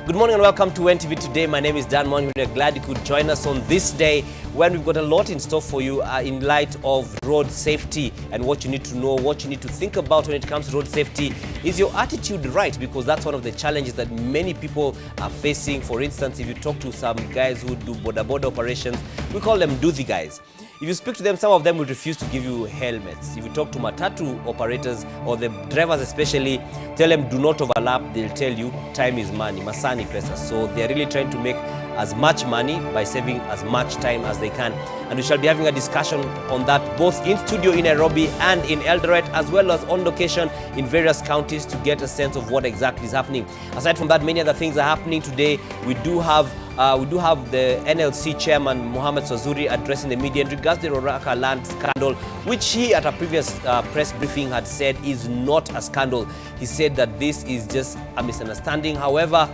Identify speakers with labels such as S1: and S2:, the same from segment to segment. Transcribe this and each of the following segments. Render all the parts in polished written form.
S1: Good morning and welcome to NTV Today. My name is Dan Mwangi. We're glad you could join us on this day when we've got a lot in store for you in light of road safety and what you need to know, what you need to think about when it comes to road safety. Is your attitude right? Because that's one of the challenges that many people are facing. For instance, if you talk to some guys who do border operations, we call them do-the guys. If you speak to them, some of them will refuse to give you helmets. If you talk to Matatu operators or the drivers especially, tell them do not overlap, they'll tell you time is money, masani pesa. So they're really trying to make as much money by saving as much time as they can. And we shall be having a discussion on that both in studio in Nairobi and in Eldoret, as well as on location in various counties to get a sense of what exactly is happening. Aside from that, many other things are happening today. We do have the NLC chairman, Mohammed Swazuri, addressing the media in regards to the Roraka land scandal, which he at a previous press briefing had said is not a scandal. He said that this is just a misunderstanding. However,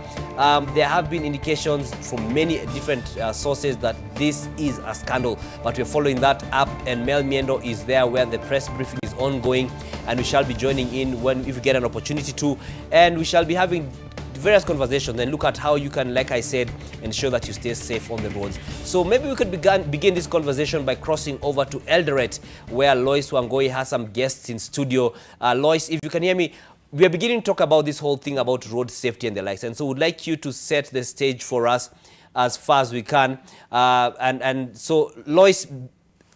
S1: there have been indications from many different sources that this is a scandal. But we're following that up, and Mel Miendo is there where the press briefing is ongoing, and we shall be joining in if we get an opportunity to, and we shall be having various conversations and look at how you can, like I said, ensure that you stay safe on the roads. So maybe we could begin this conversation by crossing over to Eldoret, where Lois Wangoi has some guests in studio. Lois, if you can hear me, we are beginning to talk about this whole thing about road safety and the likes. And so we'd like you to set the stage for us as far as we can. And so, Lois,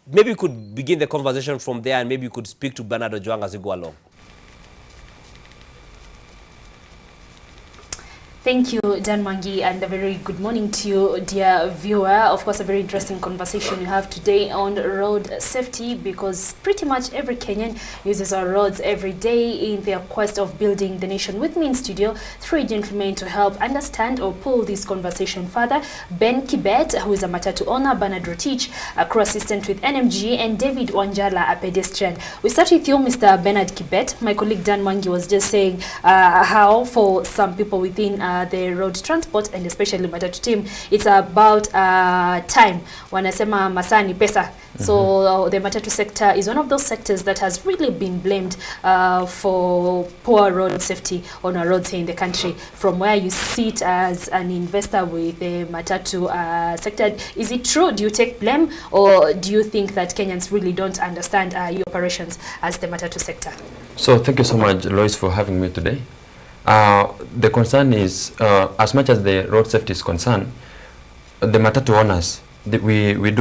S1: maybe we could begin the conversation from there, and maybe you could speak to Bernard Ojwang as we go along.
S2: Thank you, Dan Mwangi, and a very good morning to you, dear viewer. Of course, a very interesting conversation you have today on road safety, because pretty much every Kenyan uses our roads every day in their quest of building the nation. With me in studio, three gentlemen to help understand or pull this conversation further. Ben Kibet, who is a Matatu owner, Bernard Rotich, a crew assistant with NMG, and David Wanjala, a pedestrian. We start with you, Mr. Bernard Kibet. My colleague Dan Mwangi was just saying how for some people within the road transport and especially Matatu team, it's about time. Wanasema masani pesa. So the Matatu sector is one of those sectors that has really been blamed for poor road safety on our roads here in the country. From where you sit as an investor with the Matatu sector, is it true? Do you take blame, or do you think that Kenyans really don't understand your operations as the Matatu sector?
S3: So thank you so much, Lois, for having me today. The concern is, as much as the road safety is concerned, the Matatu owners, we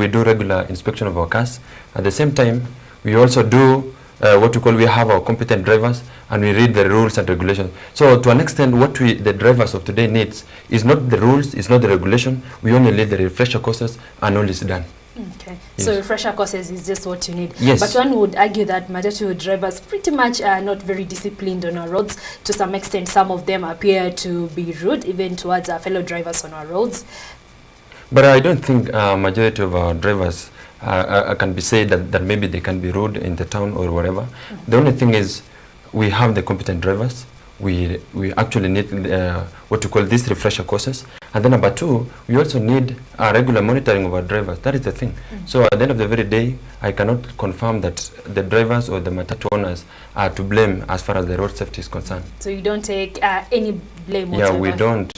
S3: do regular inspection of our cars. At the same time, we also do we have our competent drivers, and we read the rules and regulations. So to an extent, what the drivers of today needs is not the rules, it's not the regulation. We only need the refresher courses, and all is done.
S2: Okay,
S3: yes.
S2: So refresher courses is just what you need.
S3: Yes.
S2: But one would argue that Matatu drivers pretty much are not very disciplined on our roads. To some extent, some of them appear to be rude even towards our fellow drivers on our roads.
S3: But I don't think majority of our drivers can be said that maybe they can be rude in the town or whatever. The only thing is we have the competent drivers. We actually need these refresher courses. And then number two, we also need a regular monitoring of our drivers. That is the thing. So at the end of the very day, I cannot confirm that the drivers or the Matatu owners are to blame as far as the road safety is concerned.
S2: So you don't take any blame whatsoever?
S3: Yeah,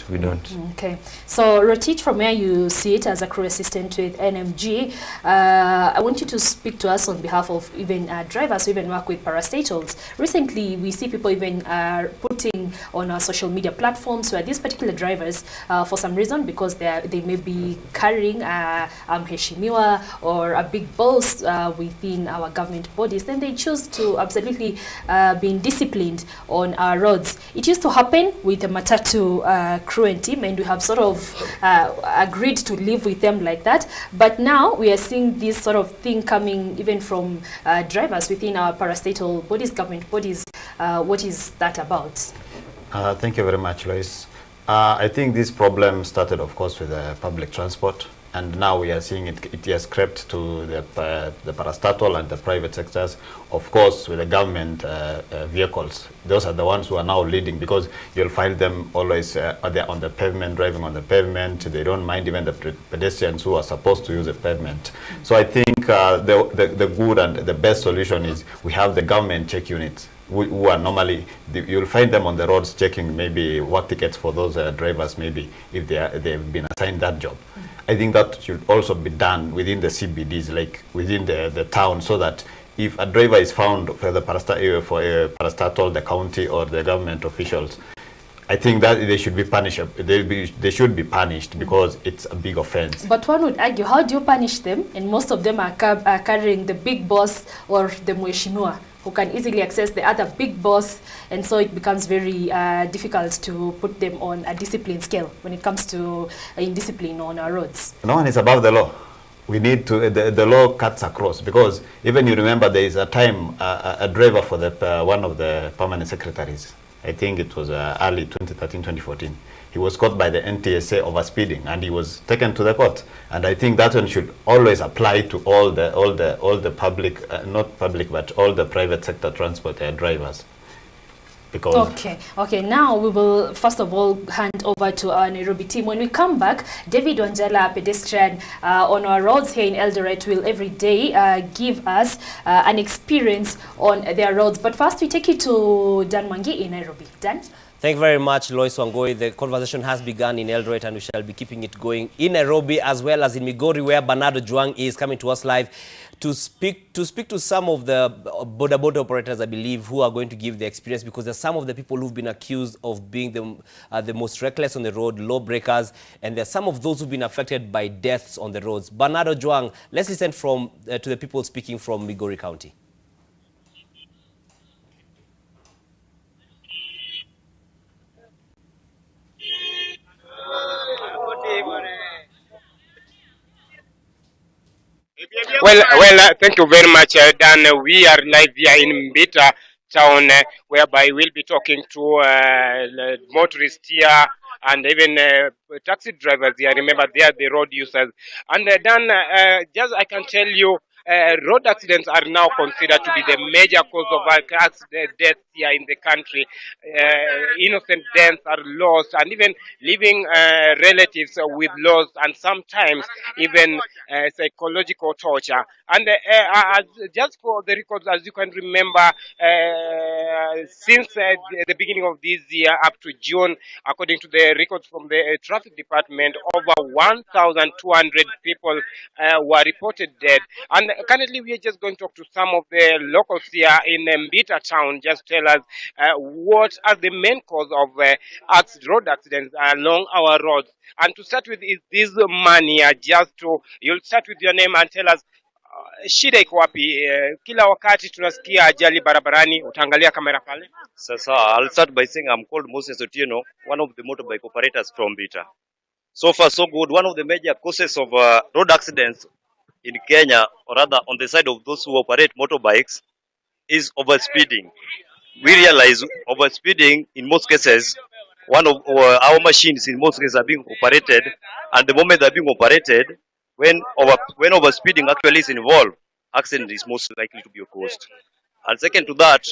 S3: we don't.
S2: Okay. So Rotich, from where you sit as a crew assistant with NMG, I want you to speak to us on behalf of even drivers who even work with parastatals. Recently, we see people even putting on our social media platforms where these particular drivers, for some reason, because they may be carrying Mheshimiwa or a big boss within our government bodies, then they choose to absolutely be disciplined on our roads. It used to happen with the Matatu crew and team, and we have sort of agreed to live with them like that. But now we are seeing this sort of thing coming even from drivers within our parastatal bodies, government bodies. What is that about?
S4: Thank you very much, Lois. I think this problem started, of course, with public transport, and now we are seeing it has crept to the parastatal and the private sectors. Of course, with the government vehicles, those are the ones who are now leading, because you'll find them always they're on the pavement, driving on the pavement. They don't mind even the pedestrians who are supposed to use the pavement. So I think the good and the best solution is we have the government check units. who are normally, you'll find them on the roads checking maybe work tickets for those drivers, maybe if they've been assigned that job. I think that should also be done within the CBDs, like within the town, so that if a driver is found for the parastatal, the county or the government officials, I think that they should be punished. They should be punished because it's a big offense.
S2: But one would argue, how do you punish them? And most of them are carrying the big boss or the mheshimiwa, who can easily access the other big boss, and so it becomes very difficult to put them on a discipline scale when it comes to indiscipline on our roads.
S4: No one is above the law. We need to, the law cuts across, because even you remember there is a time a driver for the one of the permanent secretaries, I think it was early 2013, 2014. He was caught by the NTSA over speeding, and he was taken to the court. And I think that one should always apply to all the public, not public, but all the private sector transport drivers. Because
S2: okay, now we will first of all hand over to our Nairobi team. When we come back, David Wanjala, pedestrian on our roads here in Eldoret, will every day give us an experience on their roads. But first, we take you to Dan Mwangi in Nairobi. Dan?
S1: Thank you very much, Lois Wangoi. The conversation has begun in Eldoret, and we shall be keeping it going in Nairobi as well as in Migori, where Bernardo Juang is coming to us live to speak to some of the border operators, I believe, who are going to give the experience, because there's some of the people who've been accused of being the most reckless on the road, lawbreakers, and there's some of those who've been affected by deaths on the roads. Bernardo Juang, let's listen to the people speaking from Migori County.
S5: Well, thank you very much, Dan. We are live here in Mbita town, whereby we'll be talking to motorists here and even taxi drivers here. Remember, they are the road users. And Dan, just I can tell you, road accidents are now considered to be the major cause of deaths here in the country. Innocent deaths are lost, and even leaving relatives with loss, and sometimes even psychological torture. And just for the records, as you can remember, since the beginning of this year up to June, according to the records from the traffic department, over 1,200 people were reported dead. And currently, we are just going to talk to some of the locals here in Mbita town. Just tell us what are the main cause of road accidents along our roads. And to start with is this man here. You'll start with your name and tell us shida iko wapi? Kila wakati tunasikia ajali barabarani, utaangalia kamera pale.
S6: Sasa, I'll start by saying I'm called Moses Otieno, one of the motorbike operators from Bita. So far, so good. One of the major causes of road accidents in Kenya, or rather on the side of those who operate motorbikes, is overspeeding. We realize overspeeding in most cases, one of our machines in most cases are being operated, and the moment they're being operated, when overspeeding actually is involved, accident is most likely to be caused. And second to that,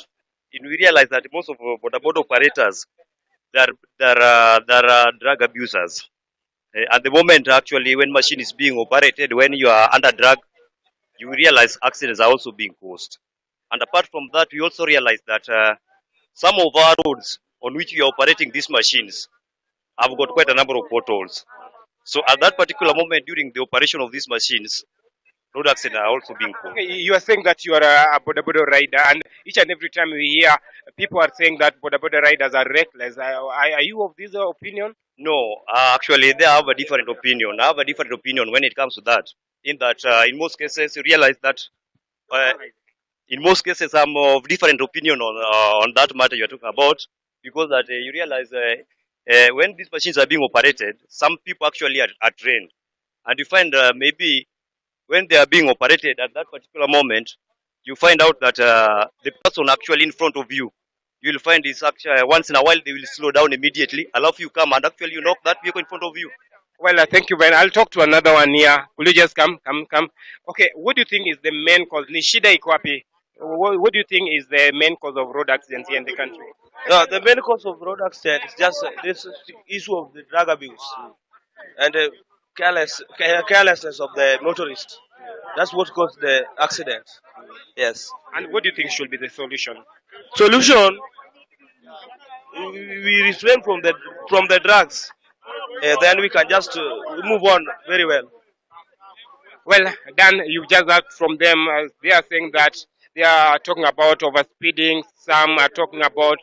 S6: we realize that most of border operators, they're drug abusers. At the moment, actually, when machine is being operated, when you are under drug, you realize accidents are also being caused. And apart from that, we also realize that some of our roads on which we are operating these machines have got quite a number of potholes. So at that particular moment during the operation of these machines, road accidents are also being caused.
S5: Okay, you are saying that you are a boda rider, and each and every time we hear people are saying that boda riders are reckless. Are you of this opinion?
S6: No, actually, they have a different opinion. I have a different opinion when it comes to that. In that, in most cases, you realize that in most cases, I'm of different opinion on that matter you're talking about, because that you realize when these machines are being operated, some people actually are trained, and you find maybe when they are being operated at that particular moment, you find out that the person actually in front of you, you will find is actually once in a while they will slow down immediately, allow you come, and actually you knock that vehicle in front of you.
S5: Well, thank you, Ben. I'll talk to another one here. Will you just come? Okay, what do you think is the main cause? Ni shida iko wapi? What do you think is the main cause of road accidents here in the country?
S7: The main cause of road accident is just this issue of the drug abuse and carelessness of the motorist. That's what caused the accident. Yes.
S5: And what do you think should be the solution?
S7: Solution: we refrain from the drugs, then we can just move on very well.
S5: Well, Dan, you just heard from them. They are saying that they are talking about overspeeding. Some are talking about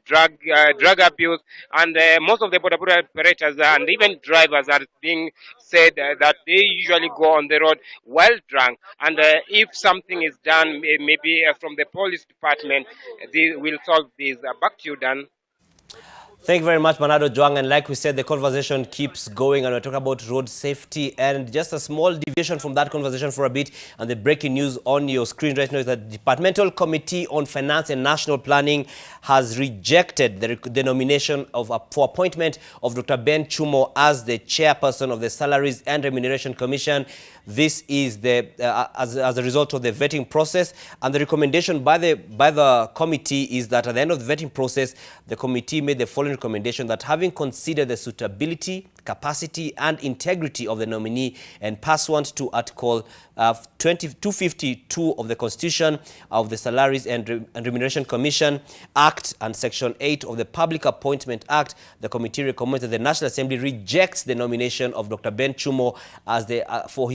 S5: drug abuse, and most of the border operators and even drivers are being said that they usually go on the road while drunk. And if something is done, maybe from the police department, they will solve this. Back to you, Dan.
S1: Thank you very much, Manado Juang. And like we said, the conversation keeps going, and we're talking about road safety. And just a small deviation from that conversation for a bit, and the breaking news on your screen right now is that the Departmental Committee on Finance and National Planning has rejected the nomination for appointment of Dr. Ben Chumo as the chairperson of the Salaries and Remuneration Commission. This is as a result of the vetting process, and the recommendation by the committee is that at the end of the vetting process, the committee made the following recommendation: that having considered the suitability, capacity and integrity of the nominee, and pursuant to Article 252 of the Constitution of the Salaries and Remuneration Commission Act and Section 8 of the Public Appointment Act, the committee recommends that the National Assembly rejects the nomination of Dr. Ben Chumo as for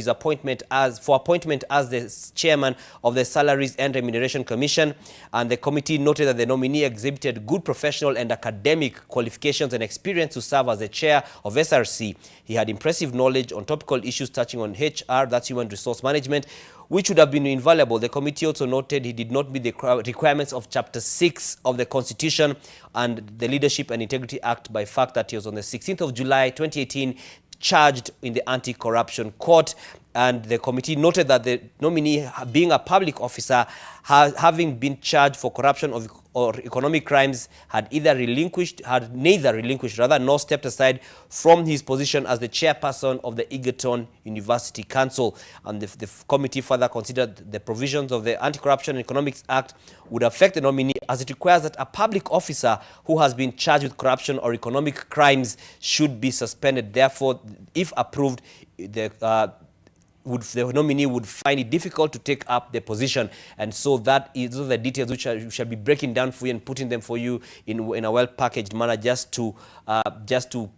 S1: appointment as the chairman of the Salaries and Remuneration Commission. And the committee noted that the nominee exhibited good professional and academic qualifications and experience to serve as the chair of SRC. He had impressive knowledge on topical issues touching on HR, that's human resource management, which would have been invaluable. The committee also noted he did not meet the requirements of Chapter 6 of the Constitution and the Leadership and Integrity Act by fact that he was on the 16th of July 2018 charged in the Anti-Corruption Court. And the committee noted that the nominee, being a public officer, having been charged for corruption or economic crimes, had neither relinquished nor stepped aside from his position as the chairperson of the Egerton University Council. And the committee further considered the provisions of the Anti-Corruption and Economics Act would affect the nominee, as it requires that a public officer who has been charged with corruption or economic crimes should be suspended. Therefore, if approved, the nominee would find it difficult to take up the position. And so those are the details which we shall be breaking down for you and putting them for you in a well-packaged manner, just to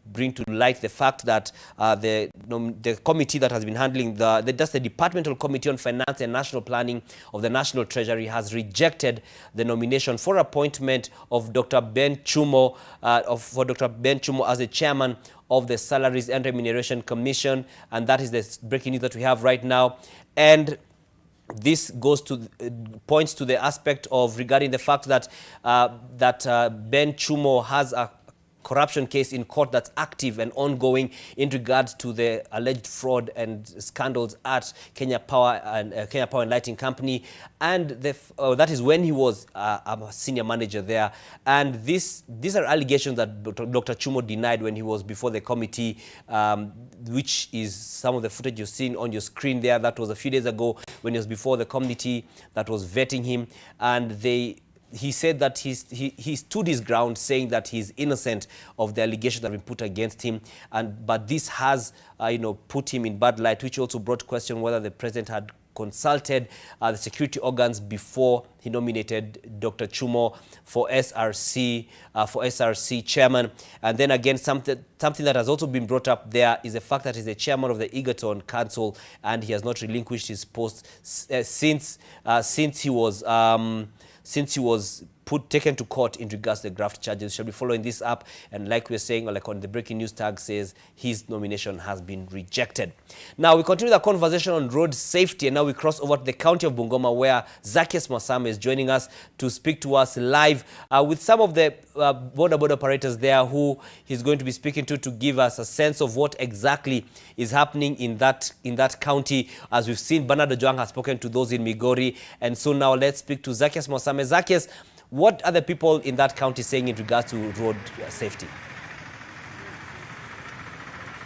S1: bring to light the fact that the committee that has been handling the Departmental Committee on Finance and National Planning of the National Treasury has rejected the nomination for appointment of Dr. Ben Chumo as the chairman of the Salaries and Remuneration Commission. And that is the breaking news that we have right now. And this points to the aspect of regarding the fact that Ben Chumo has a corruption case in court that's active and ongoing in regards to the alleged fraud and scandals at Kenya Power and Lighting Company, and that is when he was a senior manager there. And these are allegations that Dr. Chumo denied when he was before the committee, which is some of the footage you've seen on your screen there. That was a few days ago when he was before the committee that was vetting him, and he said that he stood his ground, saying that he's innocent of the allegations that have been put against him. But this has put him in bad light, which also brought question whether the president had consulted the security organs before he nominated Dr. Chumo for SRC chairman. And then again, something that has also been brought up there is the fact that he's the chairman of the Egerton Council, and he has not relinquished his post since he was taken to court in regards to the graft charges. We shall be following this up, and like we're saying, like on the breaking news tag says, his nomination has been rejected. Now we continue the conversation on road safety, and now we cross over to the county of Bungoma, where Zacchaeus Mwasame is joining us to speak to us live with some of the border operators there who he's going to be speaking to give us a sense of what exactly is happening in that county. As we've seen, Bernard Ojwang has spoken to those in Migori, and so now let's speak to Zacchaeus Mwasame. Zacchaeus, what are the people in that county saying in regards to road safety?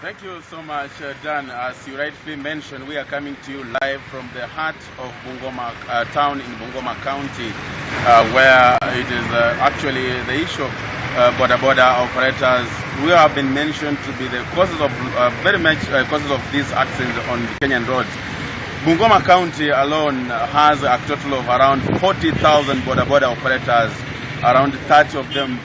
S8: Thank you so much, Dan. As you rightly mentioned, we are coming to you live from the heart of Bungoma town in Bungoma County, where it is actually the issue of border operators who have been mentioned to be the causes of causes of these accidents on Kenyan roads. Bungoma County alone has a total of around 40,000 border operators, around 30,000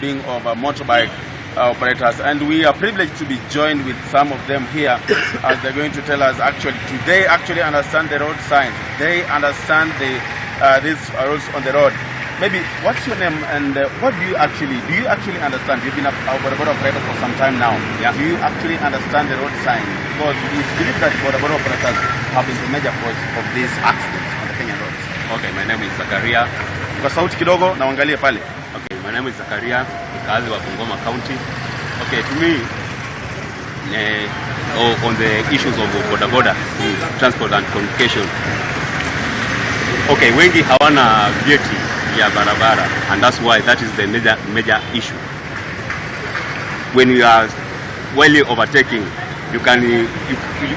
S8: being of motorbike operators, and we are privileged to be joined with some of them here as they're going to tell us they actually understand the road signs. They understand these roads on the road. Maybe what's your name and what do you actually understand? You've been a border operator for some time now. Yeah. Do you actually understand the road signs? Because we believe that border operators have been the major cause of these accidents on the Kenyan roads.
S9: Okay, my name is Zakaria.
S8: Kwa sauti kidogo na uangalie pale.
S9: Okay, my name is Zakaria, mkazi wa Bungoma County. Okay, to me, on the issues of border transport and communication. Okay, wengi hawana vyeti ya barabara, and that's why that is the major issue. When you are while overtaking,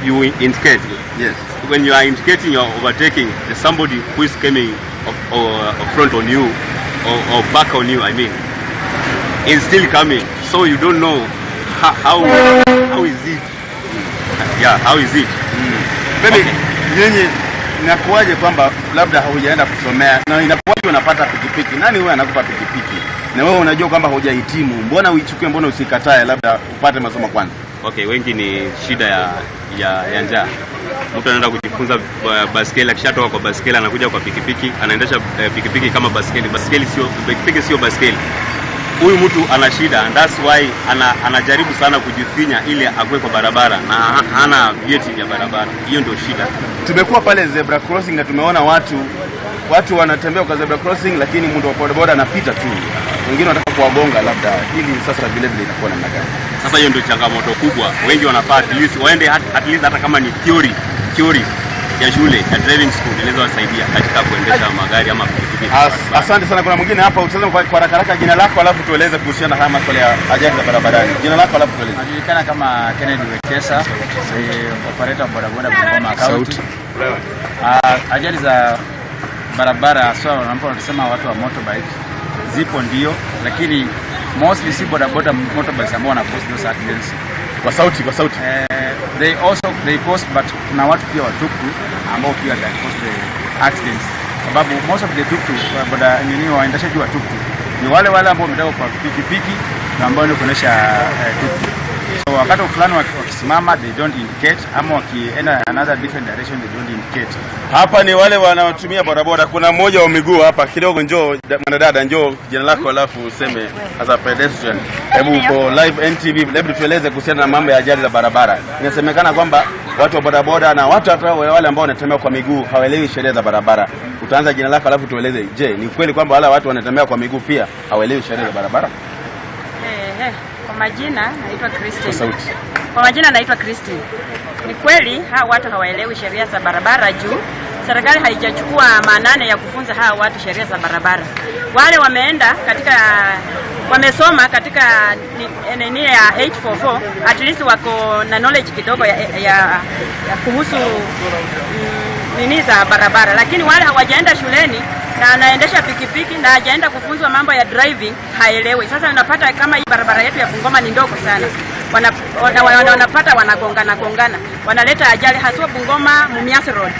S9: you indicate. Yes. When you are indicating you're overtaking, there's somebody who is coming front on you or back on you. I mean, is still coming, so you don't know how is it. Yeah, how is it?
S8: Maybe nyinyi inakuwaje kwamba labda haujaenda kusomea na inakuwaje unapata pikipiki? Nani wewe anakupa pikipiki? Na wewe unajua kwamba hujahitimu. Mbona uichukue, mbona usikatae labda upate masomo kwanza?
S9: Okay, wengi ni shida ya njaa. Mtu anaenda kujifunza baskeli, akishatoka kwa baskeli anakuja kwa pikipiki, anaendesha pikipiki kama baskeli. Pikipiki sio baskeli. Huyu mtu ana shida, and that's why anajaribu sana kujifinya ili akwe kwa barabara na hana vyeti vya barabara. Hiyo ndio shida.
S8: Tumekuwa pale zebra crossing na tumeona watu wanatembea kwa zebra crossing, lakini mtu wa bodaboda anapita tu. Wengine wanataka kuwagonga labda. Hili sasa vile inakuwa namna gani?
S9: Sasa hiyo ndio changamoto kubwa. Wengi wanafaa at least waende at least hata kama ni theory ya shule ya driving school inaweza wasaidia katika kuendesha magari ama pikipiki.
S8: Asante sana. Kuna mwingine hapa, utasema kwa haraka jina lako alafu tueleze kuhusiana na haya masuala ya ajali za barabarani. Jina lako alafu tueleze.
S10: Najulikana kama Kennedy Wekesa, operator wa bodaboda Bungoma County. Ajali za barabara sawa, wanasema watu wa motorbike zipo ndio, lakini mostly si bodaboda motorbikes ambao wana cause those accidents.
S8: Kwa sauti.
S10: They cause, but kuna watu pia wa tuktuk ambao pia they cause the accidents, sababu most of the tuktuk waendeshaji wa tuktuk ni wale ambao wametoka kwa pikipiki na ambao ni kuonesha tuktuk. So wakati fulani wakisimama they don't indicate, ama wakienda another different direction they don't indicate.
S8: Hapa ni wale wanaotumia bodaboda. Kuna mmoja wa miguu hapa kidogo, njoo mwanadada, njoo jina lako alafu useme as a pedestrian. Hebu uko live NTV, hebu tueleze kuhusiana na mambo ya ajali za barabara. Inasemekana kwamba watu wa bodaboda na watu hata wale ambao wanatembea kwa miguu hawaelewi sheria za barabara. Utaanza jina lako alafu tueleze, je, ni kweli kwamba wale watu wanatembea kwa miguu pia hawaelewi sheria za barabara?
S11: Kwa majina naitwa Christine. Kwa majina naitwa Christine. Ni kweli hawa watu hawaelewi sheria za barabara juu serikali haijachukua maanane ya kufunza hawa watu sheria za barabara. Wale wamesoma katika nini ya 844, at least wako na knowledge kidogo ya kuhusu nini za barabara, lakini wale hawajaenda shuleni na anaendesha pikipiki na hajaenda kufunzwa mambo ya driving haelewi. Sasa unapata kama hii barabara yetu ya Bungoma ni ndogo sana, wanapata wanagongana, wanaleta ajali, haswa Bungoma Mumias Road.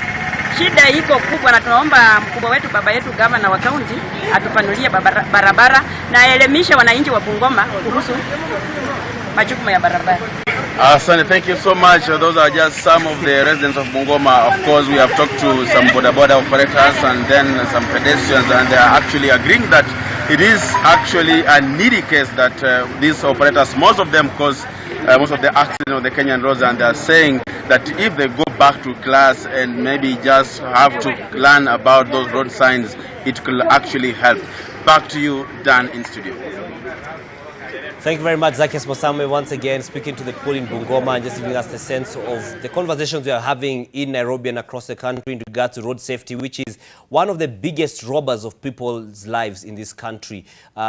S11: Shida iko kubwa, na tunaomba mkubwa wetu, baba yetu gavana wa county atupanulie barabara na aelimishe wananchi wa Bungoma kuhusu majukumu ya barabara.
S8: Asante, thank you so much. Those are just some of the residents of Bungoma. Of course, we have talked to some bodaboda operators and then some pedestrians, and they are actually agreeing that it is actually a needy case that these operators, most of them cause most of the accidents on the Kenyan roads, and they are saying that if they go back to class and maybe just have to learn about those road signs, it could actually help. Back to you, Dan, in studio.
S1: Thank you very much, Zacchaeus Mosame, once again speaking to the people in Bungoma and just giving us the sense of the conversations we are having in Nairobi and across the country in regards to road safety, which is one of the biggest robbers of people's lives in this country,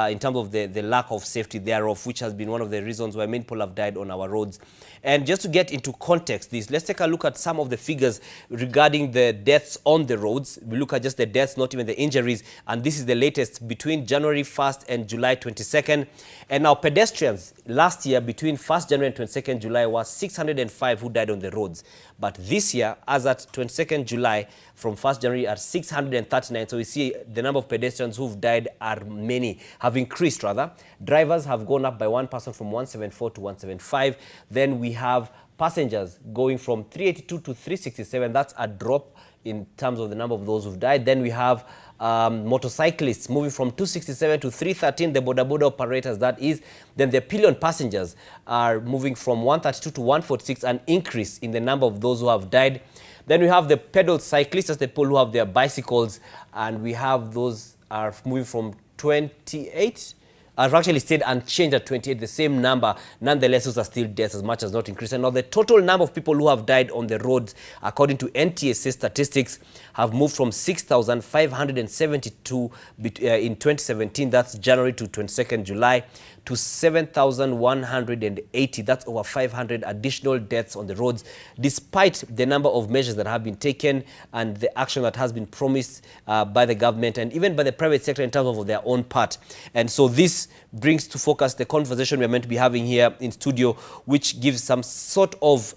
S1: in terms of the lack of safety thereof, which has been one of the reasons why many people have died on our roads. And just to get into context let's take a look at some of the figures regarding the deaths on the roads. We look at just the deaths, not even the injuries, and this is the latest between January 1st and July 22nd. And now pedestrians pedestrians last year between 1st January and 22nd July was 605 who died on the roads. But this year, as at 22nd July, from 1st January are 639. So we see the number of pedestrians who've died have increased rather. Drivers have gone up by one person from 174 to 175. Then we have passengers going from 382 to 367. That's a drop in terms of the number of those who've died. Then we have motorcyclists moving from 267 to 313, the boda operators, that is. Then the pillion passengers are moving from 132 to 146, an increase in the number of those who have died. Then we have the pedal cyclists, that's the people who have their bicycles, and we have those are moving from 28. I've actually stayed unchanged at 28, the same number. Nonetheless, those are still deaths as much as not increasing. Now, the total number of people who have died on the roads, according to NTSA statistics, have moved from 6,572 in 2017, that's January to 22nd July, to 7,180. That's over 500 additional deaths on the roads, despite the number of measures that have been taken and the action that has been promised by the government and even by the private sector in terms of their own part. And so this brings to focus the conversation we're meant to be having here in studio, which gives some sort of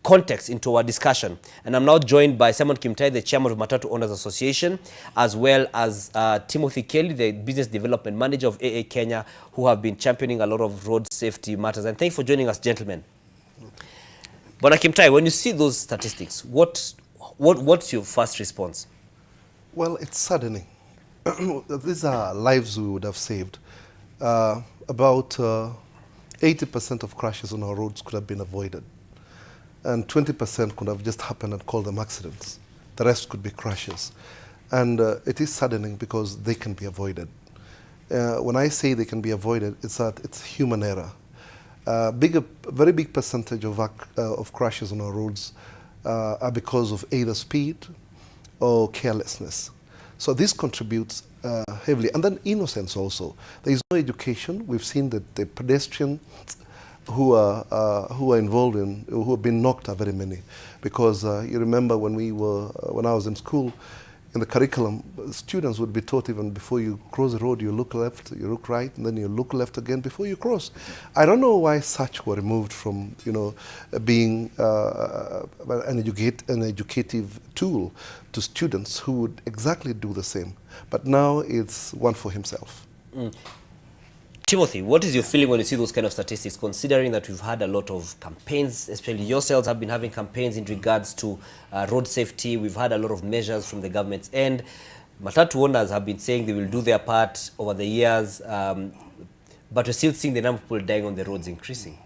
S1: context into our discussion. And I'm now joined by Simon Kimutai, the chairman of Matatu Owners Association, as well as Timothy Keli, the business development manager of AA Kenya, who have been championing a lot of road safety matters. And thank you for joining us, gentlemen. Bwana Kimutai, when you see those statistics, what's your first response?
S12: Well, it's saddening. These are lives we would have saved. About 80% of crashes on our roads could have been avoided. And 20% could have just happened and called them accidents. The rest could be crashes. And it is saddening because they can be avoided. When I say they can be avoided, it's that it's human error. Very big percentage of crashes on our roads are because of either speed or carelessness. So this contributes heavily. And then innocence also. There is no education. We've seen that the pedestrians who are involved in, who have been knocked are very many. Because you remember when I was in school, in the curriculum, students would be taught even before you cross the road, you look left, you look right, and then you look left again before you cross. I don't know why such were removed from, being an educative tool to students who would exactly do the same. But now it's one for himself.
S1: Mm. Timothy, what is your feeling when you see those kind of statistics, considering that we've had a lot of campaigns, especially yourselves have been having campaigns in regards to road safety. We've had a lot of measures from the government's end. Matatu owners have been saying they will do their part over the years, but we're still seeing the number of people dying on the roads increasing.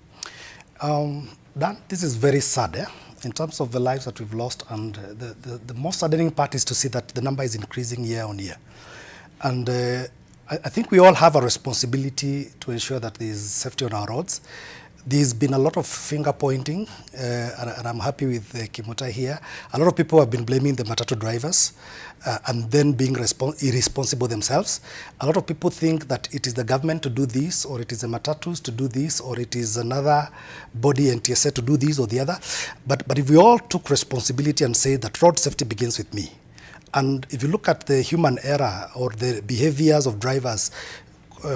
S13: Dan, this is very sad, in terms of the lives that we've lost, and the most saddening part is to see that the number is increasing year on year. And I think we all have a responsibility to ensure that there is safety on our roads. There's been a lot of finger pointing, and I'm happy with Kimutai here. A lot of people have been blaming the Matatu drivers and then being irresponsible themselves. A lot of people think that it is the government to do this, or it is the Matatus to do this, or it is another body, NTSA, to do this or the other. But if we all took responsibility and say that road safety begins with me, and if you look at the human error or the behaviors of drivers,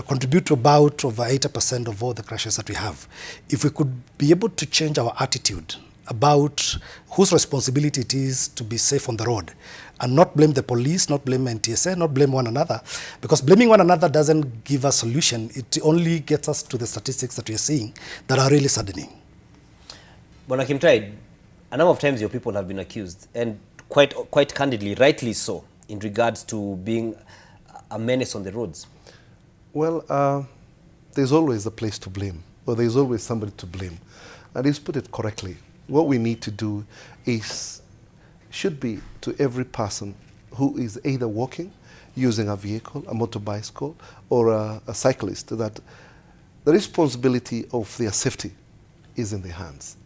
S13: contribute to about over 80% of all the crashes that we have. If we could be able to change our attitude about whose responsibility it is to be safe on the road, and not blame the police, not blame NTSA, not blame one another, because blaming one another doesn't give a solution. It only gets us to the statistics that we are seeing that are really saddening.
S1: Bwana Kimutai, a number of times your people have been accused, and quite candidly, rightly so, in regards to being a menace on the roads.
S12: Well, there's always a place to blame, or there's always somebody to blame. And he's put it correctly. What we need to do should be to every person who is either walking, using a vehicle, a motorbicycle, or a cyclist, that the responsibility of their safety is in their hands.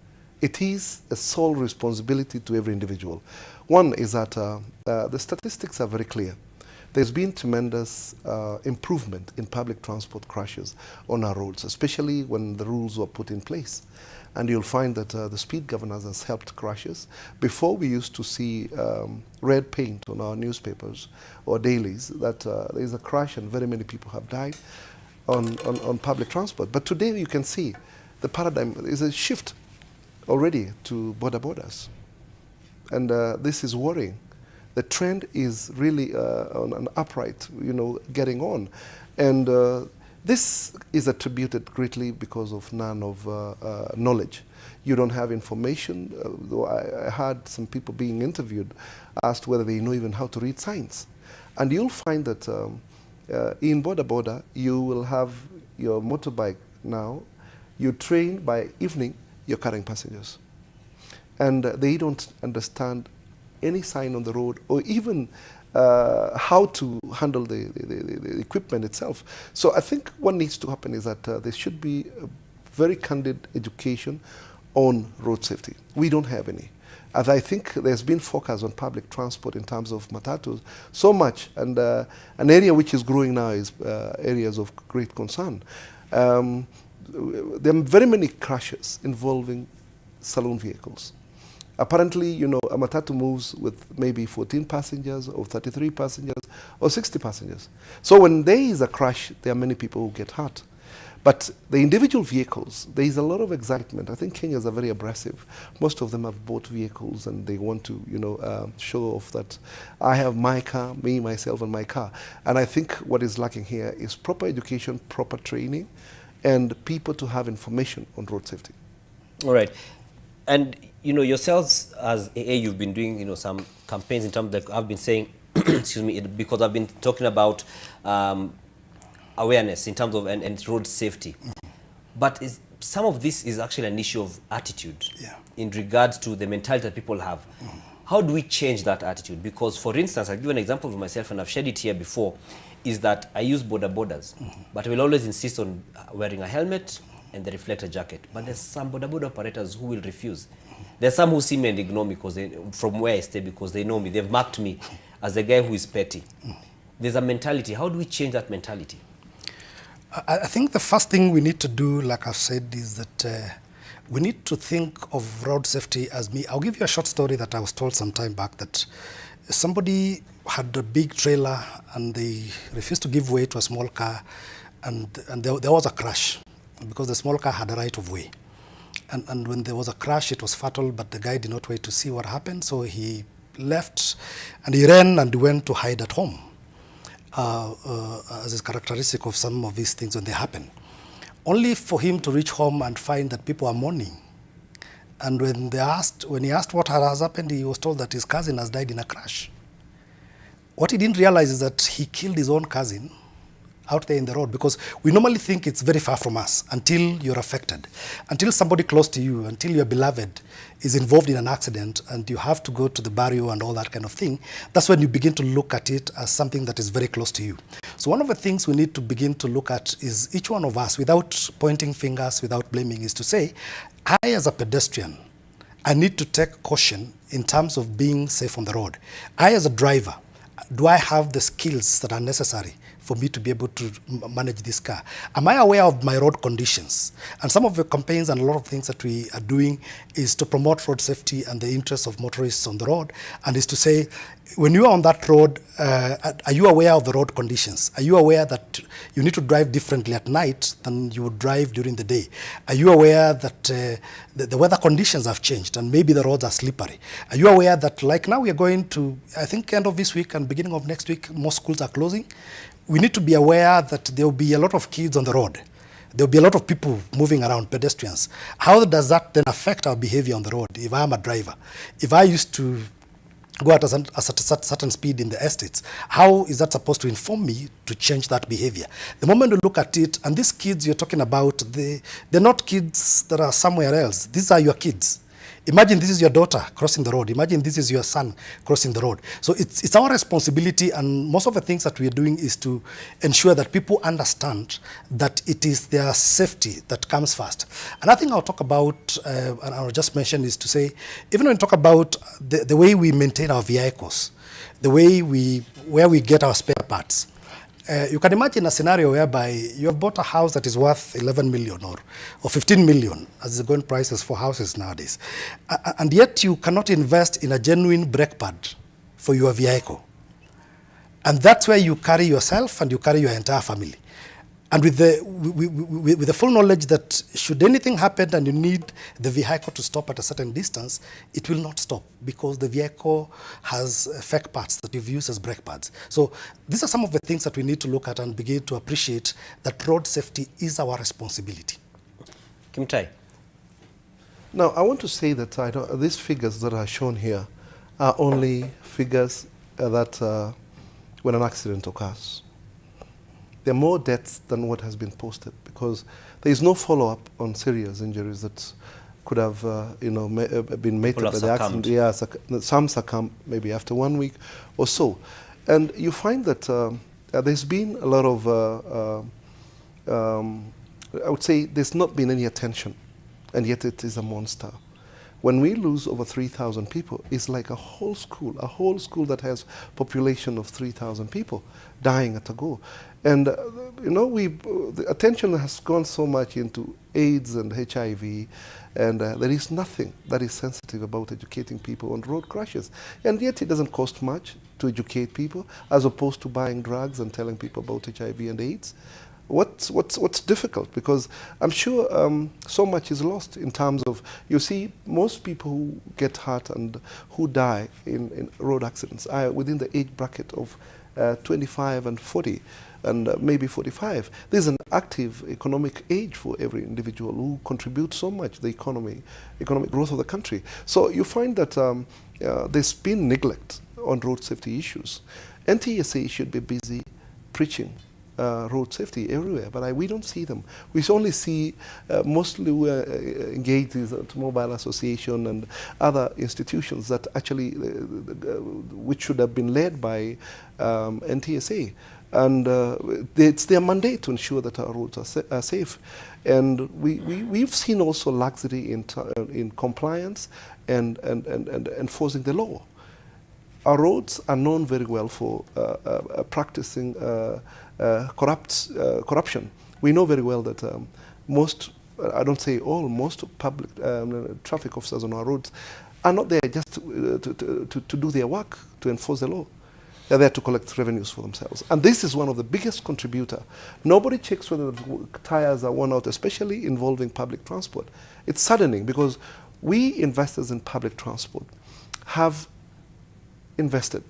S12: It is a sole responsibility to every individual. One is that the statistics are very clear. there's been tremendous improvement in public transport crashes on our roads, especially when the rules were put in place. And you'll find that the speed governors has helped crashes. Before, we used to see red paint on our newspapers or dailies that there is a crash and very many people have died on public transport. But today you can see the paradigm is a shift already to border borders. And this is worrying. The trend is really on an upright, getting on. And this is attributed greatly because of none of knowledge. You don't have information. Though I heard some people being interviewed asked whether they know even how to read signs. And you'll find that in border, you will have your motorbike now. You train by evening, you're carrying passengers. And they don't understand any sign on the road or even how to handle the equipment itself. So I think what needs to happen is that there should be a very candid education on road safety. We don't have any. As I think there's been focus on public transport in terms of Matatus so much, and an area which is growing now is areas of great concern. There are very many crashes involving saloon vehicles. Apparently, a Matatu moves with maybe 14 passengers or 33 passengers or 60 passengers. So when there is a crash, there are many people who get hurt. But the individual vehicles, there is a lot of excitement. I think Kenyans are very abrasive. Most of them have bought vehicles and they want to, show off that I have my car, me, myself, and my car. And I think what is lacking here is proper education, proper training, and people to have information on road safety. All right.
S1: And yourselves as AA, you've been doing some campaigns in terms of, I've been saying, excuse me, because I've been talking about awareness in terms of and road safety. But some of this is actually an issue of attitude in regards to the mentality that people have. How do we change that attitude? Because, for instance, I'll give an example of myself, and I've shared it here before, is that I use borders, but I will always insist on wearing a helmet and the reflector jacket. But there's some border operators who will refuse. There's some who see me and ignore me from where I stay because they know me. They've marked me as the guy who is petty. There's a mentality. How do we change that mentality?
S13: I think the first thing we need to do, like I've said, is that we need to think of road safety as me. I'll give you a short story that I was told some time back, that somebody had a big trailer and they refused to give way to a small car, and there was a crash because the small car had a right of way. And when there was a crash, it was fatal, but the guy did not wait to see what happened, so he left and he ran and went to hide at home, as is characteristic of some of these things when they happen. Only for him to reach home and find that people are mourning. And when he asked what has happened, he was told that his cousin has died in a crash. What he didn't realize is that he killed his own cousin out there in the road, because we normally think it's very far from us until you're affected, until somebody close to you, until your beloved is involved in an accident and you have to go to the burial and all that kind of thing. That's when you begin to look at it as something that is very close to you. So one of the things we need to begin to look at is each one of us, without pointing fingers, without blaming, is to say, I as a pedestrian, I need to take caution in terms of being safe on the road. I as a driver, do I have the skills that are necessary for me to be able to manage this car? Am I aware of my road conditions? And some of the campaigns and a lot of things that we are doing is to promote road safety and the interests of motorists on the road, and is to say, when you are on that road, are you aware of the road conditions? Are you aware that you need to drive differently at night than you would drive during the day? Are you aware that the weather conditions have changed and maybe the roads are slippery? Are you aware that, like now we are going to, I think end of this week and beginning of next week, most schools are closing. We need to be aware that there will be a lot of kids on the road. There will be a lot of people moving around, pedestrians. How does that then affect our behavior on the road? If I'm a driver, if I used to go at a certain speed in the estates, how is that supposed to inform me to change that behavior? The moment you look at it, and these kids you're talking about, they're not kids that are somewhere else. These are your kids. Imagine this is your daughter crossing the road. Imagine this is your son crossing the road. So it's our responsibility, and most of the things that we are doing is to ensure that people understand that it is their safety that comes first. Another thing I'll talk about, and I'll just mention, is to say, even when we talk about the way we maintain our vehicles, the way where we get our spare parts, you can imagine a scenario whereby you have bought a house that is worth 11 million or 15 million, as the going prices for houses nowadays. And yet you cannot invest in a genuine brake pad for your vehicle. And that's where you carry yourself and you carry your entire family. And with the full knowledge that should anything happen and you need the vehicle to stop at a certain distance, it will not stop because the vehicle has fake parts that you've used as brake pads. So these are some of the things that we need to look at and begin to appreciate that road safety is our responsibility.
S1: Kimutai.
S12: Now, I want to say that these figures that are shown here are only figures that when an accident occurs. There are more deaths than what has been posted because there is no follow-up on serious injuries that could have been made by the accident. Yeah, some succumb maybe after 1 week or so. And you find that there's been a lot of, I would say there's not been any attention, and yet it is a monster. When we lose over 3,000 people, it's like a whole school that has population of 3,000 people dying at a go. And the attention has gone so much into AIDS and HIV, and there is nothing that is sensitive about educating people on road crashes. And yet it doesn't cost much to educate people, as opposed to buying drugs and telling people about HIV and AIDS. What's difficult? Because I'm sure so much is lost in terms of, you see, most people who get hurt and who die in road accidents are within the age bracket of 25 and 40 and maybe 45. There's an active economic age for every individual who contributes so much to the economic growth of the country. So you find that there's been neglect on road safety issues. NTSA should be busy preaching road safety everywhere, but we don't see them. We only see mostly we're engaged with the Automobile Association and other institutions that actually, which should have been led by NTSA. And it's their mandate to ensure that our roads are safe. And we've seen also laxity in compliance and enforcing the law. Our roads are known very well for practicing corruption. We know very well that most, I don't say all, most public traffic officers on our roads are not there just to do their work, to enforce the law. They're there to collect revenues for themselves. And this is one of the biggest contributor. Nobody checks whether the tires are worn out, especially involving public transport. It's saddening because we investors in public transport have invested.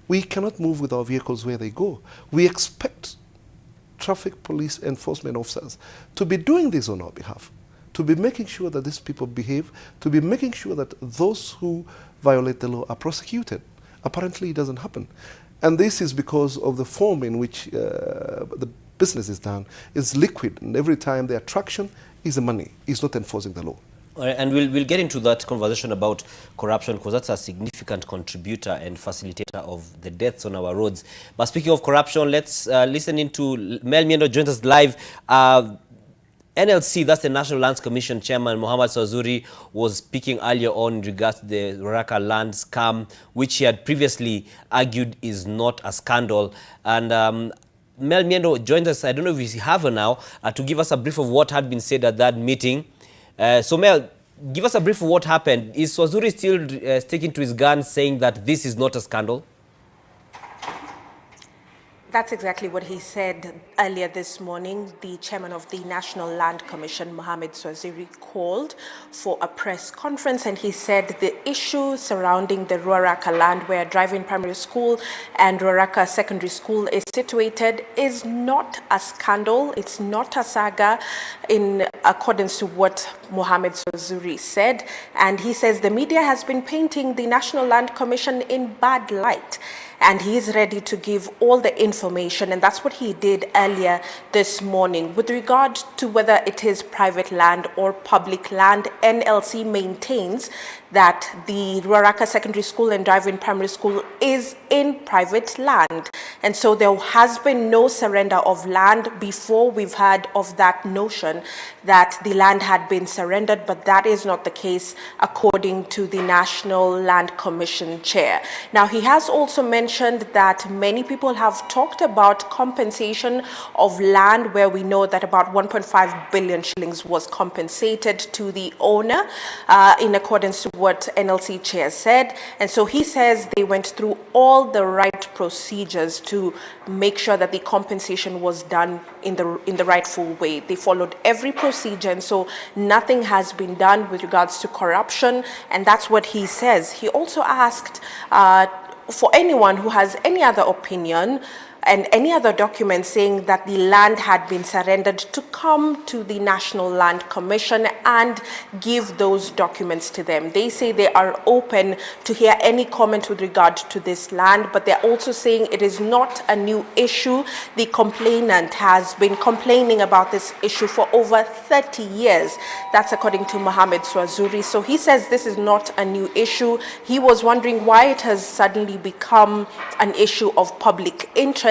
S12: We cannot move with our vehicles where they go. We expect traffic police enforcement officers to be doing this on our behalf, to be making sure that these people behave, to be making sure that those who violate the law are prosecuted. Apparently it doesn't happen. And this is because of the form in which the business is done. It's liquid, and every time the attraction is the money. It's not enforcing the law.
S1: And we'll get into that conversation about corruption, because that's a significant contributor and facilitator of the deaths on our roads. But speaking of corruption, let's listen into Mel Miendo joins us live. NLC, that's the National Lands Commission Chairman, Mohamed Swazuri, was speaking earlier on in regards to the Ruaraka land scam, which he had previously argued is not a scandal. And Mel Miendo joins us, I don't know if we have her now, to give us a brief of what had been said at that meeting. So Mel, give us a brief of what happened. Is Swazuri still sticking to his gun, saying that this is not a scandal?
S14: That's exactly what he said earlier this morning. The chairman of the National Land Commission, Mohamed Swazuri, called for a press conference, and he said the issue surrounding the Ruaraka land, where Driving Primary School and Ruaraka Secondary School is situated, is not a scandal. It's not a saga, in accordance to what Mohamed Swazuri said. And he says the media has been painting the National Land Commission in bad light, and he is ready to give all the information, and that's what he did earlier this morning. With regard to whether it is private land or public land, NLC maintains that the Ruaraka Secondary School and Drive-In Primary School is in private land. And so there has been no surrender of land. Before, we've heard of that notion that the land had been surrendered, but that is not the case according to the National Land Commission chair. Now, he has also mentioned that many people have talked about compensation of land, where we know that about 1.5 billion shillings was compensated to the owner in accordance to what NLC chair said. And so he says they went through all the right procedures to make sure that the compensation was done in the rightful way. They followed every procedure, and so nothing has been done with regards to corruption, and that's what he says. He also asked for anyone who has any other opinion and any other document saying that the land had been surrendered to come to the National Land Commission and give those documents to them. They say they are open to hear any comment with regard to this land, but they're also saying it is not a new issue. The complainant has been complaining about this issue for over 30 years. That's according to Mohammed Swazuri. So he says this is not a new issue. He was wondering why it has suddenly become an issue of public interest.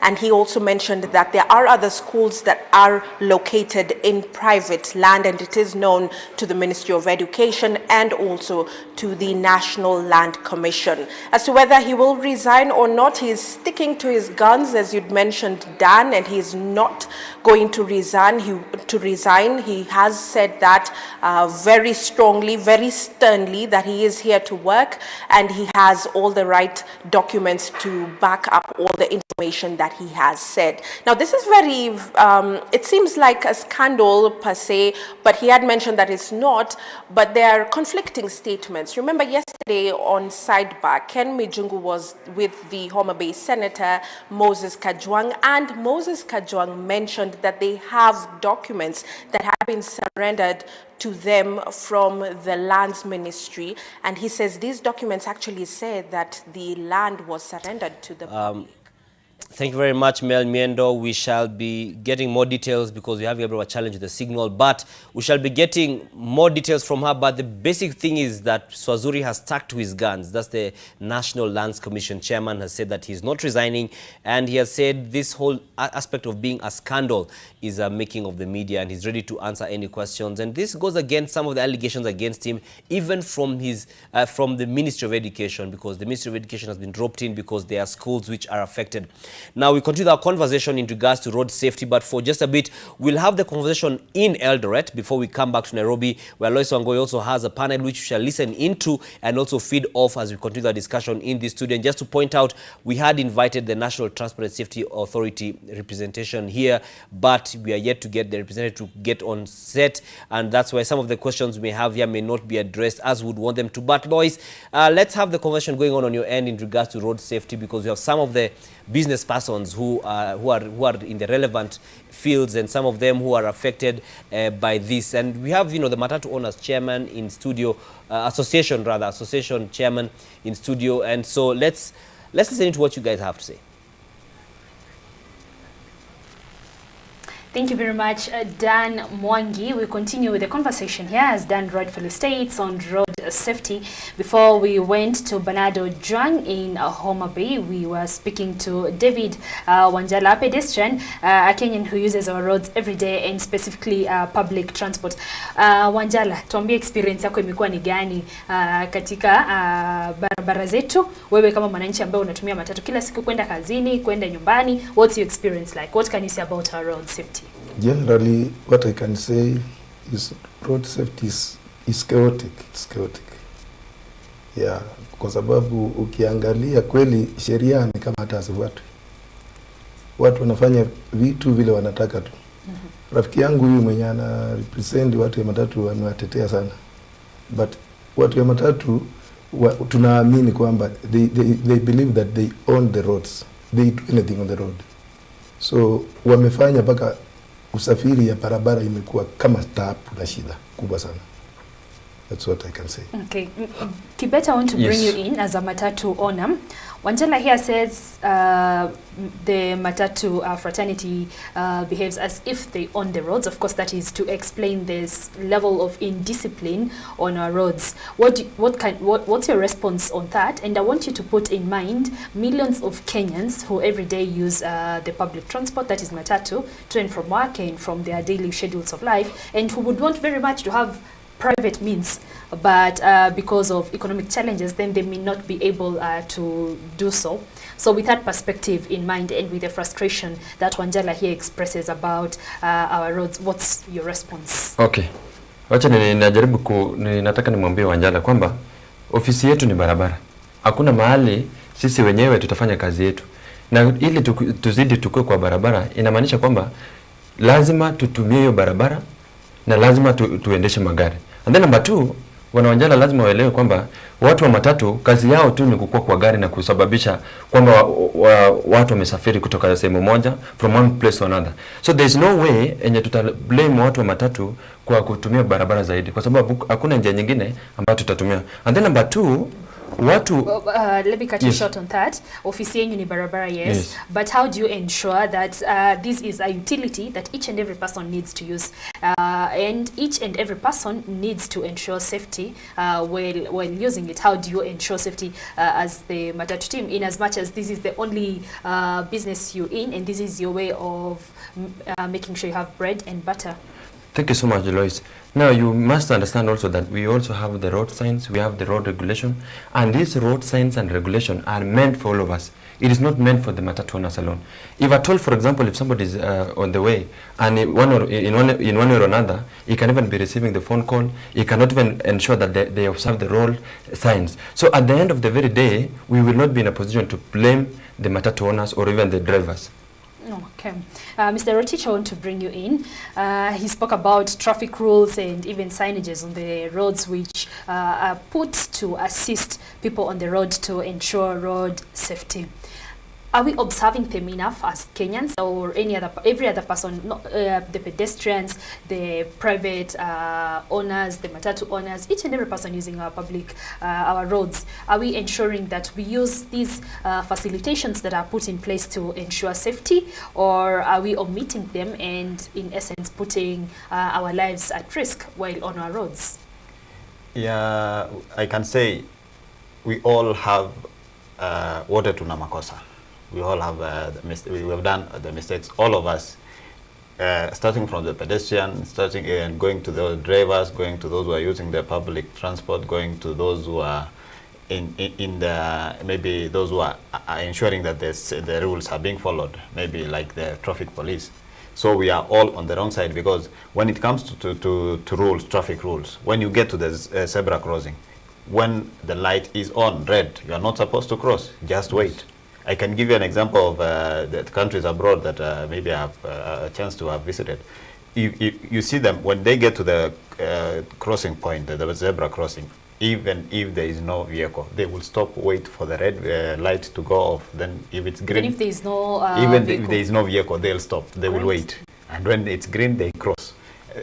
S14: And he also mentioned that there are other schools that are located in private land, and it is known to the Ministry of Education and also to the National Land Commission. As to whether he will resign or not, he is sticking to his guns, as you'd mentioned, Dan, and he is not going to resign. He has said that very strongly, very sternly, that he is here to work, and he has all the right documents to back up all the information that he has said. Now, this is very, it seems like a scandal per se, but he had mentioned that it's not, but there are conflicting statements. Remember yesterday on Sidebar, Ken Mijungu was with the Homa Bay Senator Moses Kajwang, and Moses Kajwang mentioned that they have documents that have been surrendered to them from the Lands Ministry, and he says these documents actually say that the land was surrendered to the public.
S1: Thank you very much, Mel Miendo. We shall be getting more details because we have a bit of a challenge with the signal, but we shall be getting more details from her. But the basic thing is that Swazuri has stuck to his guns. That's the National Lands Commission chairman has said that he's not resigning, and he has said this whole aspect of being a scandal is a making of the media, and he's ready to answer any questions. And this goes against some of the allegations against him, even from his from the Ministry of Education, because the Ministry of Education has been dropped in because there are schools which are affected. Now, we continue our conversation in regards to road safety, but for just a bit, we'll have the conversation in Eldoret before we come back to Nairobi, where Lois Wangoi also has a panel which we shall listen into and also feed off as we continue the discussion in this studio. And just to point out, we had invited the National Transport and Safety Authority representation here, but we are yet to get the representative to get on set, and that's why some of the questions we may have here may not be addressed as we would want them to. But Lois, let's have the conversation going on your end in regards to road safety, because we have some of the business persons who are in the relevant fields, and some of them who are affected by this. And we have, the Matatu owners chairman in studio, association chairman in studio. And so let's listen to what you guys have to say.
S2: Thank you very much, Dan Mwangi. We continue with the conversation here, as Dan rightfully states, on road safety. Before we went to Bernardo Juang in Homa Bay, we were speaking to David Wanjala, a pedestrian, a Kenyan who uses our roads every day, and specifically public transport. Wanjala, tuambie experience yako imekuwa ni gani katika barabara zetu? Wewe kama mwananchi ambaye unatumia matatu kila siku kwenda kazini, kwenda nyumbani, what's your experience like? What can you say about our road safety?
S15: Generally, what I can say is road safety is chaotic. It's chaotic. Yeah, kwa sababu ukiangalia kweli sheria ni kama hata hazifuatwi. Watu wanafanya vitu vile wanataka tu. Rafiki yangu huyu mwenye ana represent watu ya matatu anawatetea sana. But watu ya matatu tunaamini kwamba they believe that they own the roads. They do anything on the road. So wamefanya mpaka usafiri ya barabara imekuwa kama taabu na shida kubwa sana. That's what I can say.
S2: Okay. Kibet, I want to bring you in as a Matatu owner. Wanjala here says the Matatu fraternity behaves as if they own the roads. Of course, that is to explain this level of indiscipline on our roads. What's your response on that? And I want you to put in mind millions of Kenyans who every day use the public transport, that is Matatu, to and from work and from their daily schedules of life, and who would want very much to have private means, but because of economic challenges, then they may not be able to do so. So with that perspective in mind and with the frustration that Wanjala here expresses about our roads, what's your response?
S3: Okay. Wacha nataka nimwambie Wanjala kwamba ofisi yetu ni barabara. Hakuna mahali sisi wenyewe tutafanya kazi yetu. Na ili tuzidi tukue kwa barabara, inamaanisha kwamba lazima tutumie hiyo barabara na lazima tuendeshe magari. And then number 2, Wanjala lazima waelewe kwamba watu wa matatu kazi yao tu ni kukua kwa gari na kusababisha kwamba watu wamesafiri kutoka sehemu moja from one place to another. So there is no way enye blame watu wa matatu kwa kutumia barabara zaidi, kwa sababu hakuna njia nyingine ambayo tutatumia. And then number 2, let
S2: me cut you short on that. Ofisi yenyu ni barabara, yes. But how do you ensure that this is a utility that each and every person needs to use, and each and every person needs to ensure safety while using it? How do you ensure safety as the Matatu team, in as much as this is the only business you're in and this is your way of making sure you have bread and butter?
S3: Thank you so much, Lois. Now, you must understand also that we also have the road signs, we have the road regulation, and these road signs and regulation are meant for all of us. It is not meant for the Matatu owners alone. If at all, for example, if somebody is on the way, and in one way or another, he can even be receiving the phone call, he cannot even ensure that they observe the road signs. So at the end of the very day, we will not be in a position to blame the Matatu owners or even the drivers.
S2: Okay. Mr. Rotich, I want to bring you in. He spoke about traffic rules and even signages on the roads which are put to assist people on the road to ensure road safety. Are we observing them enough as Kenyans or every other person, the pedestrians, the private owners, the Matatu owners, each and every person using our roads? Are we ensuring that we use these facilitations that are put in place to ensure safety, or are we omitting them and in essence putting our lives at risk while on our roads?
S4: Yeah, I can say we all have wote tuna makosa. We all have we have done the mistakes, all of us, starting from the pedestrian, starting and going to the drivers, going to those who are using the public transport, going to those who are in the, maybe those who are ensuring that the rules are being followed, maybe like the traffic police. So we are all on the wrong side, because when it comes to rules, traffic rules, when you get to the zebra crossing, when the light is on red, you are not supposed to cross, just wait. I can give you an example of the countries abroad that maybe I have a chance to have visited. You see them, when they get to the crossing point, the zebra crossing, even if there is no vehicle, they will stop, wait for the red light to go off. Then if it's green,
S2: even if there is no
S4: if there is no vehicle, they'll stop, they will wait. And when it's green, they cross.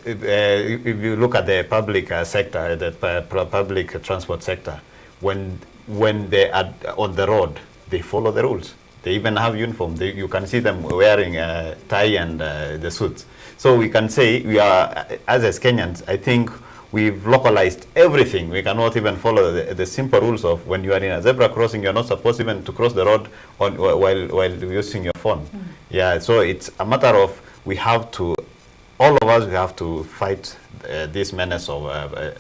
S4: If you look at the public sector, the public transport sector, when they are on the road, they follow the rules. They even have uniform. You can see them wearing tie and the suits. So we can say we are, as Kenyans, I think we've localized everything. We cannot even follow the simple rules of when you are in a zebra crossing, you're not supposed even to cross the road while using your phone. Yeah, so it's a matter of all of us, we have to fight this menace of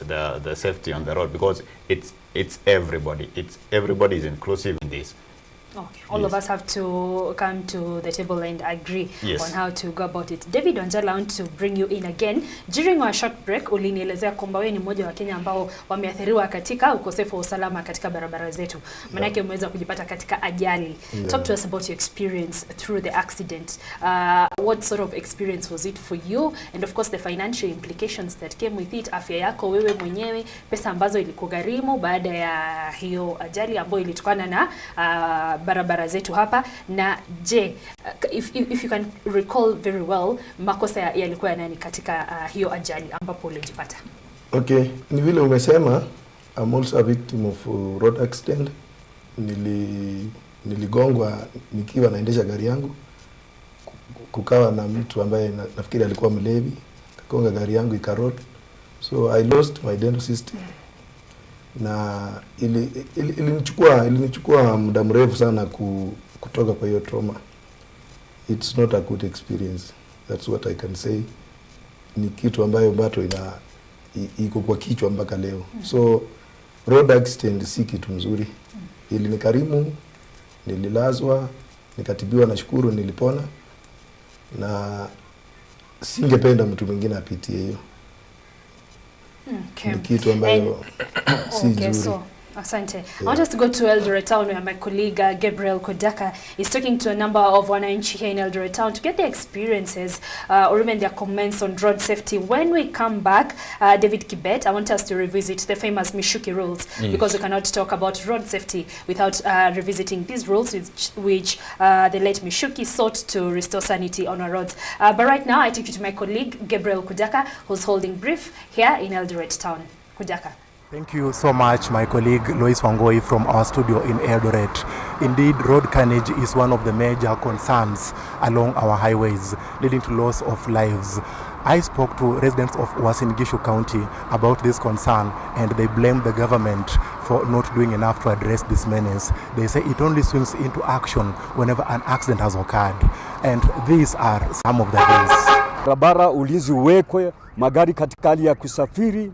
S4: the safety on the road, because it's everybody. Everybody is inclusive in this.
S2: Okay. All of us have to come to the table and agree on how to go about it. David Wanjala, I want to bring you in again. During our short break, ulinielezea kwamba wewe ni mmoja wa Kenya ambao wameathiriwa katika ukosefu wa usalama katika barabara zetu. Manake umeweza kujipata katika ajali. Talk to us about your experience through the accident. What sort of experience was it for you? And of course the financial implications that came with it. Afya yako wewe mwenyewe, pesa ambazo ilikugharimu baada ya hiyo ajali ambayo ilitokana na barabara zetu hapa. Na je, if you can recall very well, makosa yalikuwa nani katika hiyo ajali ambapo ulijipata?
S15: Okay, ni vile umesema, I'm also a victim of road accident. Niligongwa nikiwa naendesha gari yangu, kukawa na mtu ambaye nafikiri alikuwa mlevi, kagonga gari yangu ikarot, so I lost my dental system. Na ilinichukua muda mrefu sana kutoka kwa hiyo trauma. It's not a good experience, that's what I can say. Ni kitu ambayo bado iko kwa kichwa mpaka leo. So road accident si kitu mzuri. Ilinikarimu, nililazwa, nikatibiwa, na shukuru nilipona, na singependa mtu mwingine apitie hiyo.
S2: Okay.
S15: Ni kitu ambayo si
S2: okay,
S15: nzuri.
S2: so Asante. I want us to go to Eldoret Town where my colleague Gabriel Kudaka is talking to a number of wananchi here in Eldoret Town to get their experiences or even their comments on road safety. When we come back, David Kibet, I want us to revisit the famous Mishuki rules, because we cannot talk about road safety without revisiting these rules which the late Mishuki sought to restore sanity on our roads. But right now, I take you to my colleague Gabriel Kudaka, who's holding brief here in Eldoret Town. Kudaka.
S16: Thank you so much, my colleague Lois Wangoi from our studio in Eldoret. Indeed, road carnage is one of the major concerns along our highways, leading to loss of lives. I spoke to residents of Uasin Gishu County about this concern, and they blame the government for not doing enough to address this menace. They say it only swings into action whenever an accident has occurred. And these are some of the ways.
S17: Barabara ulinzi uwekwe, magari katika hali ya kusafiri,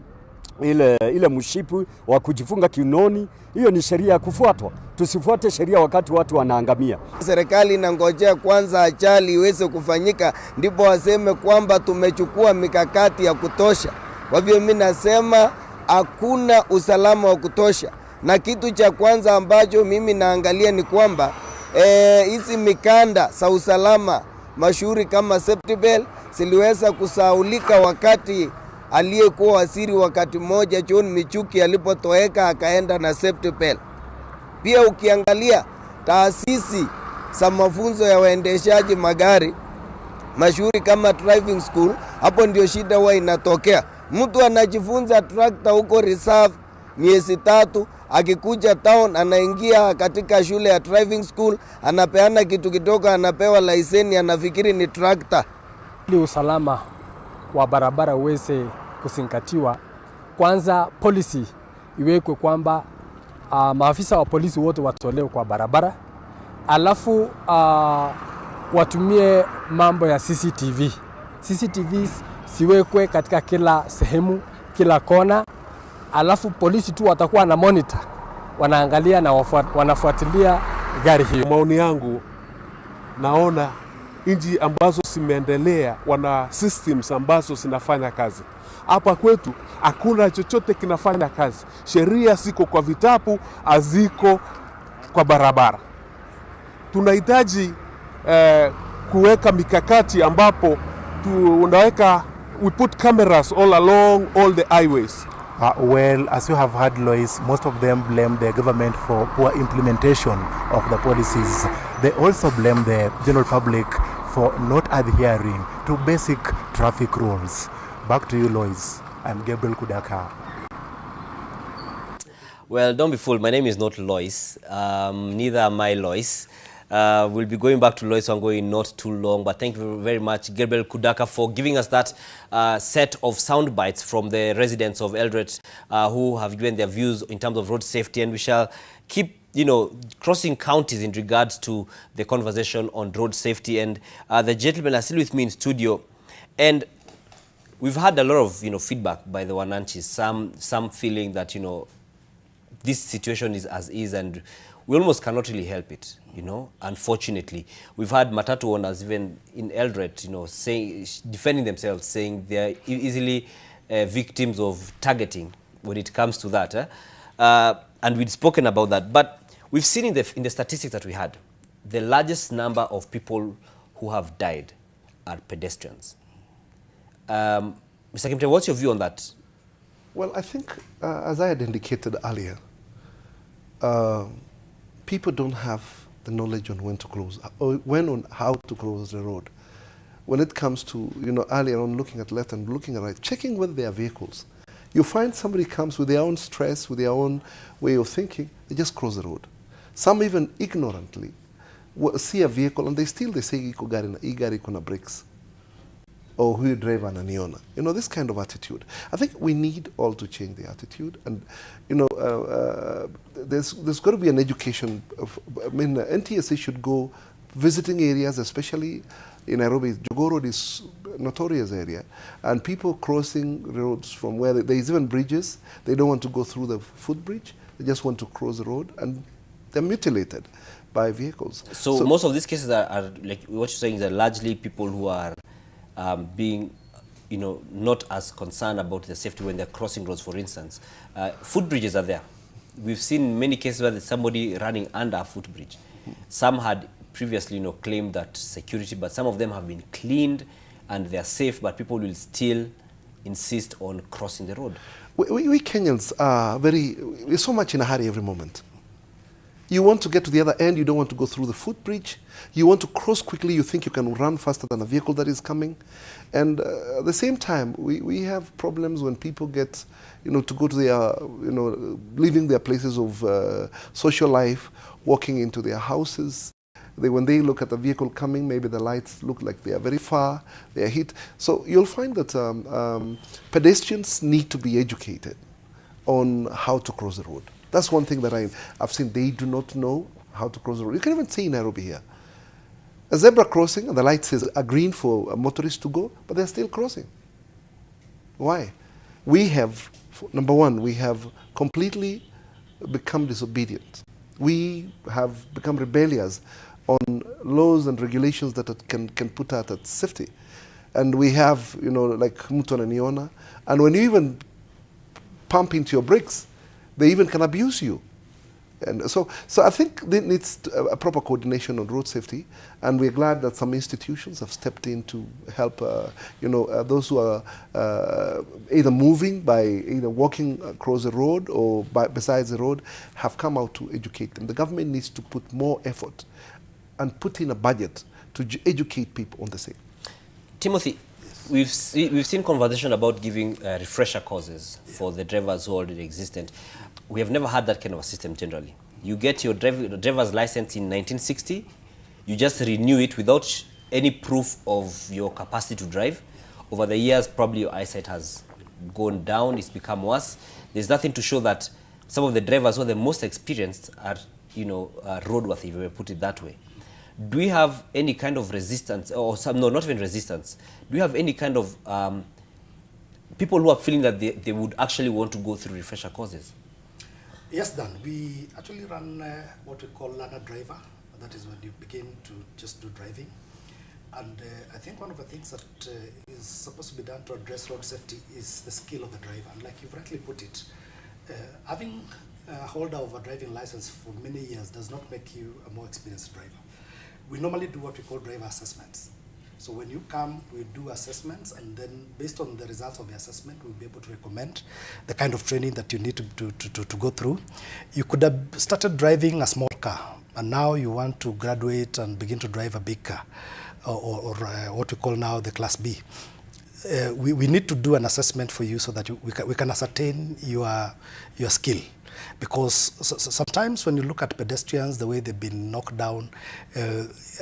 S17: ile mshipu wa kujifunga kiunoni, hiyo ni sheria ya kufuatwa. Tusifuate sheria wakati watu wanaangamia.
S18: Serikali inangojea kwanza ajali iweze kufanyika ndipo waseme kwamba tumechukua mikakati ya kutosha. Kwa hivyo mimi nasema hakuna usalama wa kutosha, na kitu cha kwanza ambacho mimi naangalia ni kwamba hizi mikanda za usalama mashuhuri kama safety belt ziliweza kusaulika wakati aliyekuwa waziri wakati mmoja John Michuki alipotoweka akaenda na safety belt. Pia ukiangalia taasisi za mafunzo ya waendeshaji magari mashuhuri kama driving school, hapo ndio shida huwa inatokea. Mtu anajifunza tractor huko reserve miezi 3, akikuja town anaingia katika shule ya driving school, anapeana kitu kidogo, anapewa leseni, anafikiri ni tractor.
S19: Ili usalama wa barabara uweze kuzingatiwa, kwanza policy iwekwe kwamba maafisa wa polisi wote watolewe kwa barabara, alafu watumie mambo ya CCTV. CCTVs siwekwe katika kila sehemu, kila kona, alafu polisi tu watakuwa na monitor, wanaangalia na wanafuatilia gari hiyo.
S20: Maoni yangu, naona nchi ambazo zimeendelea wana systems ambazo zinafanya kazi. Hapa kwetu hakuna chochote kinafanya kazi. Sheria ziko kwa vitabu, haziko kwa barabara. Tunahitaji kuweka mikakati ambapo tunaweka, we put cameras all along all the highways.
S16: Well, as you have heard, Lois, most of them blame the government for poor implementation of the policies. They also blame the general public for not adhering to basic traffic rules. Back to you, Lois. I'm Gabriel Kudaka.
S1: Well, don't be fooled. My name is not Lois. Neither am I Lois. We'll be going back to Lois Wangoi in not too long, but thank you very much, Gabriel Kudaka, for giving us that set of sound bites from the residents of Eldoret who have given their views in terms of road safety, and we shall keep crossing counties in regards to the conversation on road safety. And the gentlemen are still with me in studio, and we've had a lot of feedback by the Wananchis. Some feeling that this situation is as is, and we almost cannot really help it. Unfortunately, we've had Matatu owners even in Eldoret, saying, defending themselves, saying they are easily victims of targeting when it comes to that. And we'd spoken about that, but we've seen in the statistics that we had, the largest number of people who have died are pedestrians. Mr. Kimutai, what's your view on that?
S12: Well, I think, as I had indicated earlier, people don't have the knowledge on when to close, or on how to close the road. When it comes to, earlier on looking at left and looking at right, checking whether there are vehicles. You find somebody comes with their own stress, with their own way of thinking, they just cross the road. Some even ignorantly see a vehicle and they say, igari kuna brakes. Or who driver ananiona. You know, this kind of attitude. I think we need all to change the attitude. And, you know, there's got to be an education. NTSA should go visiting areas, especially in Nairobi. Jogoo Road is a notorious area. And people crossing roads from where there's even bridges, they don't want to go through the footbridge. They just want to cross the road and they're mutilated by vehicles.
S1: So most of these cases are like what you're saying, is largely people who are being, you know, not as concerned about their safety when they're crossing roads, for instance. Footbridges are there. We've seen many cases where there's somebody running under a footbridge. Some had previously, you know, claimed that security, but some of them have been cleaned and they're safe, but people will still insist on crossing the road.
S12: We Kenyans are we're so much in a hurry every moment. You want to get to the other end, you don't want to go through the footbridge. You want to cross quickly, you think you can run faster than a vehicle that is coming. And at the same time, we have problems when people get, you know, to go to their, you know, leaving their places of social life, walking into their houses. When they look at the vehicle coming, maybe the lights look like they are very far, they are hit. So you'll find that pedestrians need to be educated on how to cross the road. That's one thing that I've seen. They do not know how to cross the road. You can even see in Nairobi here. A zebra crossing and the light says a green for a motorist to go, but they're still crossing. Why? We have, number one, we have completely become disobedient. We have become rebellious on laws and regulations that can put us at safety. And we have, you know, like mtu ananiona. And when you even pump into your brakes, they even can abuse you. And so I think there needs a proper coordination on road safety, and we're glad that some institutions have stepped in to help, you know, those who are either moving by either walking across the road or besides the road have come out to educate them. The government needs to put more effort and put in a budget to educate people on the same.
S1: Timothy, we've seen conversation about giving refresher courses for the drivers who already existent. We have never had that kind of a system generally. You get your driver's license in 1960, you just renew it without any proof of your capacity to drive. Over the years, probably your eyesight has gone down, it's become worse. There's nothing to show that some of the drivers who are the most experienced are, you know, roadworthy, if we put it that way. Do we have any kind of resistance, or some, no, not even resistance, do we have any kind of people who are feeling that they would actually want to go through refresher courses?
S13: Yes, Dan. We actually run what we call learner driver. That is when you begin to just do driving. And I think one of the things that is supposed to be done to address road safety is the skill of the driver. And like you've rightly put it, having a holder of a driving license for many years does not make you a more experienced driver. We normally do what we call driver assessments. So when you come, we do assessments, and then based on the results of the assessment, we'll be able to recommend the kind of training that you need to go through. You could have started driving a small car, and now you want to graduate and begin to drive a big car, or what we call now the Class B. We need to do an assessment for you so that we can ascertain your skill. Because sometimes when you look at pedestrians, the way they've been knocked down,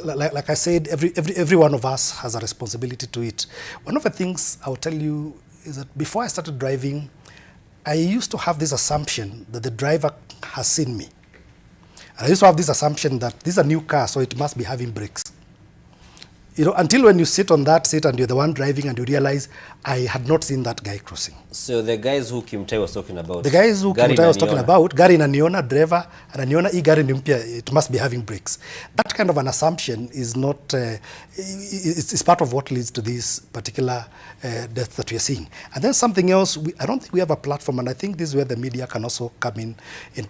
S13: like I said, every one of us has a responsibility to it. One of the things I'll tell you is that before I started driving, I used to have this assumption that the driver has seen me. And I used to have this assumption that this is a new car, so it must be having brakes. You know, until when you sit on that seat and you're the one driving and you realize, I had not seen that guy crossing.
S1: So the guys who Kimutai was talking about.
S13: The guys who Kimutai was talking about, gari inaniona, driver, and inaniona hii gari ni mpya, it must be having brakes. That kind of an assumption is not, it's part of what leads to this particular death that we are seeing. And then something else, I don't think we have a platform, and I think this is where the media can also come in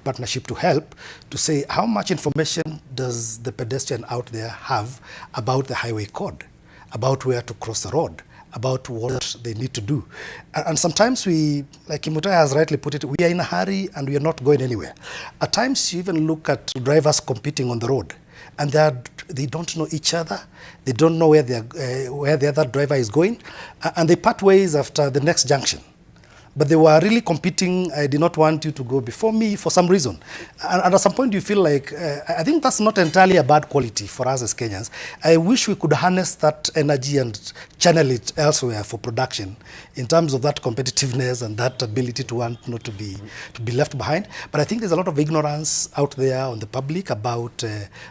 S13: partnership to help, to say how much information does the pedestrian out there have about the highway code, about where to cross the road, about what they need to do. And sometimes we, like Kimutai has rightly put it, we are in a hurry and we are not going anywhere. At times you even look at drivers competing on the road, and they don't know each other, they don't know where the other driver is going, and they part ways after the next junction. but they were really competing. I did not want you to go before me for some reason. And at some point you feel like, I think that's not entirely a bad quality for us as Kenyans. I wish we could harness that energy and channel it elsewhere for production in terms of that competitiveness and that ability to want not to be left behind. But I think there's a lot of ignorance out there on the public about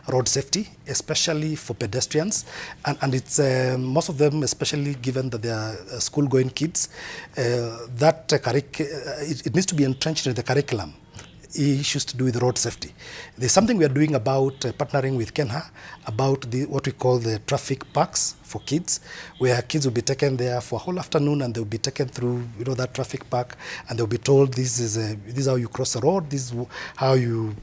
S13: road safety, especially for pedestrians. And it's most of them, especially given that they are school-going kids, it needs to be entrenched in the curriculum. Issues to do with road safety. There's something we are doing about partnering with Kenha about what we call the traffic parks for kids, where kids will be taken there for a whole afternoon and they'll be taken through that traffic park, and they'll be told this is how you cross the road, this is how you